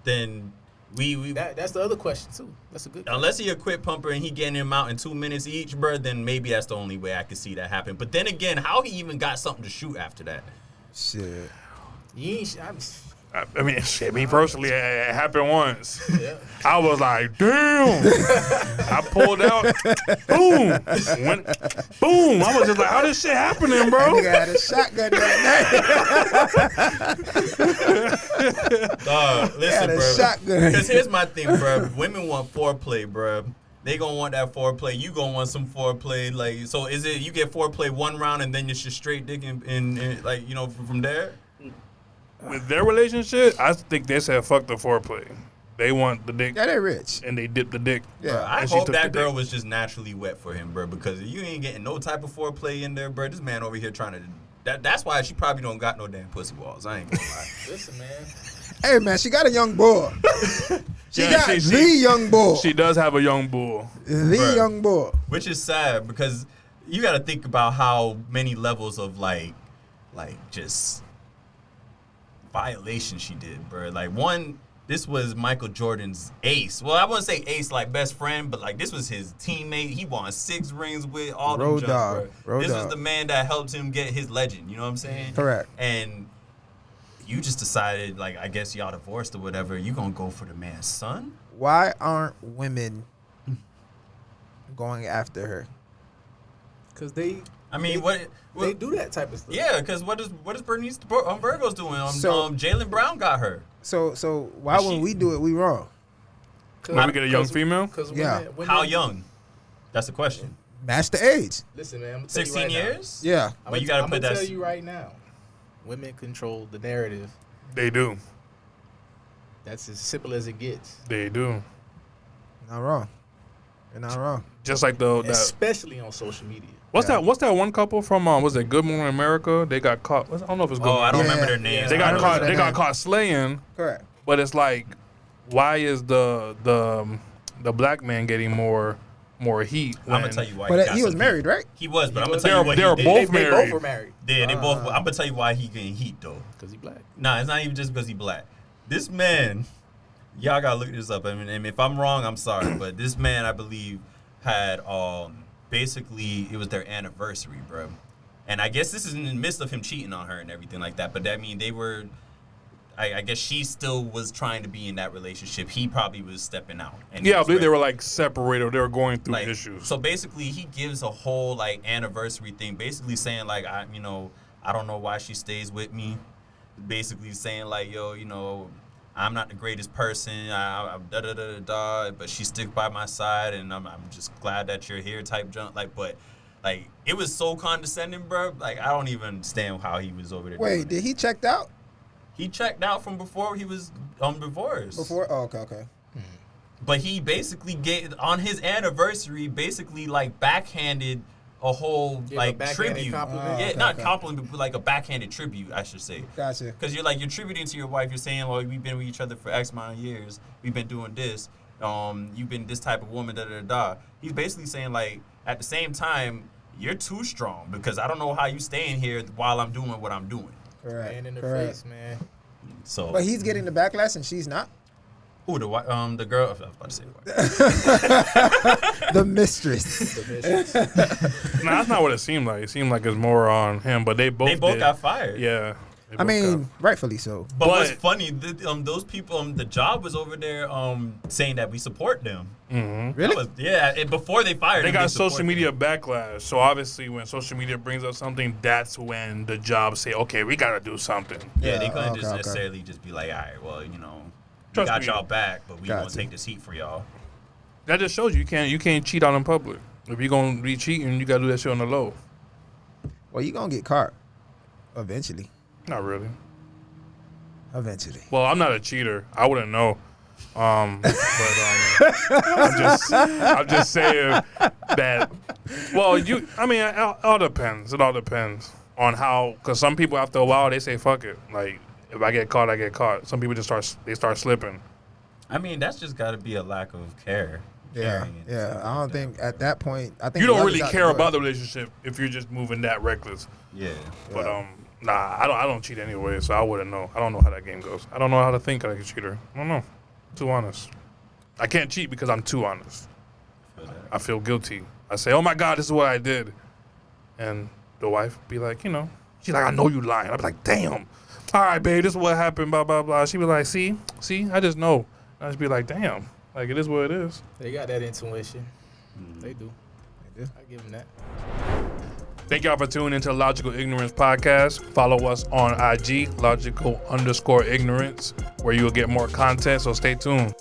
then That's the other question, too. That's a good question. unless he a quick pumper and he getting him out in 2 minutes each, bro, then maybe that's the only way I could see that happen. But then again, how he even got something to shoot after that? Shit. You ain't, I mean, shit, me personally, it happened once. yeah. I was like, damn. I pulled out, boom. Boom. I was just like, how this shit happening, bro? Nigga had a shotgun that night. Listen, Had a bro. shotgun. Because here's my thing, bro. Women want foreplay, bro. They gonna want that foreplay. You gonna want some foreplay. Like, so is it you get foreplay one round and then it's just straight dick and like, from there? With their relationship, I think they said fuck the foreplay. They want the dick, Yeah, they rich. and they dip the dick. Bro, Yeah. I And she hope took that the girl dick. was just naturally wet for him, bro, because you ain't getting no type of foreplay in there, bro. This man over here trying to... That's why she probably don't got no damn pussy walls. I ain't gonna lie. Listen, man. Hey, man, she got a young bull. She Yeah, got the young bull. She does have a young bull. The Bruh. young bull. Which is sad because you got to think about how many levels of like just violation she did, bro. Like one, this was Michael Jordan's ace. Well, I wouldn't say ace like best friend, but like this was his teammate. He won 6 rings with all them Road jumps, dog. bro. Road This was dog. the man that helped him get his legend. You know what I'm saying? Correct. And you just decided, like, I guess y'all divorced or whatever. You gonna go for the man's son? Why aren't women going after her? Because they I mean, what? they do that type of stuff. Yeah, because what is Bernice Burgos doing? So- Jalen Brown got her. So why She- when we do it, we wrong? When we get a young female? Because Yeah. How young? That's the question. Match the age. Listen, man. I'm gonna tell you 16 right years? Yeah. But you gotta I'm put gonna that. tell you right now. Women control the narrative. They do. That's as simple as it gets. They do. Not wrong. You're not wrong. Just like that. Especially on social media. What's Yeah. that? What's that one couple from? Was it Good Morning America? They got caught. I don't know if it's Good Oh, Morning. I don't Yeah. remember their names. They I got don't caught. remember They their got caught slaying. Correct. But it's like, why is the black man getting more heat? I'm gonna when- tell you why. But got he was some married, heat. right? He was, but I'm gonna was. tell you what They were he both did. They married. both were married. Yeah, they both. I'm gonna tell you why he getting heat though. Because he black. Nah, it's not even just because he black. This man, y'all gotta look this up. I mean, and if I'm wrong, I'm sorry, but this man, I believe, had basically it was their anniversary, bro. And I guess this is in the midst of him cheating on her and everything like that. But that mean they were. I guess she still was trying to be in that relationship. He probably was stepping out. And he Yeah, I was believe they ready. were like separated. They were going through Like, issues. So basically, he gives a whole like anniversary thing, basically saying like I don't know why she stays with me. Basically saying like, yo, I'm not the greatest person. I'm da da da da da, but she sticks by my side, and I'm just glad that you're here. Type junk but it was so condescending, bro. Like I don't even understand how he was over there. doing Wait, it. did he checked out He checked out from before he was divorced. before? Oh, okay. But he basically on his anniversary, basically like backhanded a whole Give a like backhanded tribute. compliment. Yeah, Okay, not okay. compliment, but like a backhanded tribute, I should say. Gotcha. Because you're tributing to your wife. You're saying, well, we've been with each other for X amount of years. We've been doing this. You've been this type of woman. Da da da. He's basically saying like at the same time, you're too strong because I don't know how you staying here while I'm doing what I'm doing. Correct. Man in the Correct. face, man. So, But he's getting the backlash and she's not. ooh, the girl. I was about to say the wife. The mistress. No, that's not what it seemed like. It seemed like it's more on him, but they both They both did. got fired. Yeah. They I both mean, got- rightfully so. But what's But- funny, those people, the job was over there saying that we support them. Really? Before they fired they them, got support social media backlash. So obviously, when social media brings up something, that's when the jobs say, "Okay, we gotta do something." them. Yeah, they couldn't okay, just okay. necessarily just be like, all right, well, we Trust got me. y'all back, but we gonna Gotcha. take this heat for y'all. That just shows you can't cheat out in public. If you're gonna be cheating, you gotta do that shit on the low. Well, you gonna get caught eventually. Not really. Eventually. Well, I'm not a cheater. I wouldn't know. I'm just saying that. Well, it all depends. It all depends on how. Because some people after a while they say fuck it. Like If I get caught, I get caught. Some people just start slipping. I mean, that's just got to be a lack of care. Yeah, caring and yeah. stuff I like don't that. think at that point. I think You don't love really is out care the door. about the relationship if you're just moving that reckless. Yeah. But nah, I don't cheat anyway, so I wouldn't know. I don't know how that game goes. I don't know how to think like a cheater. I don't know. Too honest. I can't cheat because I'm too honest. I feel guilty. I say, oh my God, this is what I did. And the wife be like, you know, she's like, I know you lying. I be like, damn. All right, babe, this is what happened, blah, blah, blah. She be like, see, I just know. I just be like, damn. Like, it is what it is. They got that intuition. They do. I give them that. Thank y'all for tuning into the Logical Ignorance Podcast. Follow us on IG, logical_ignorance, where you will get more content, so stay tuned.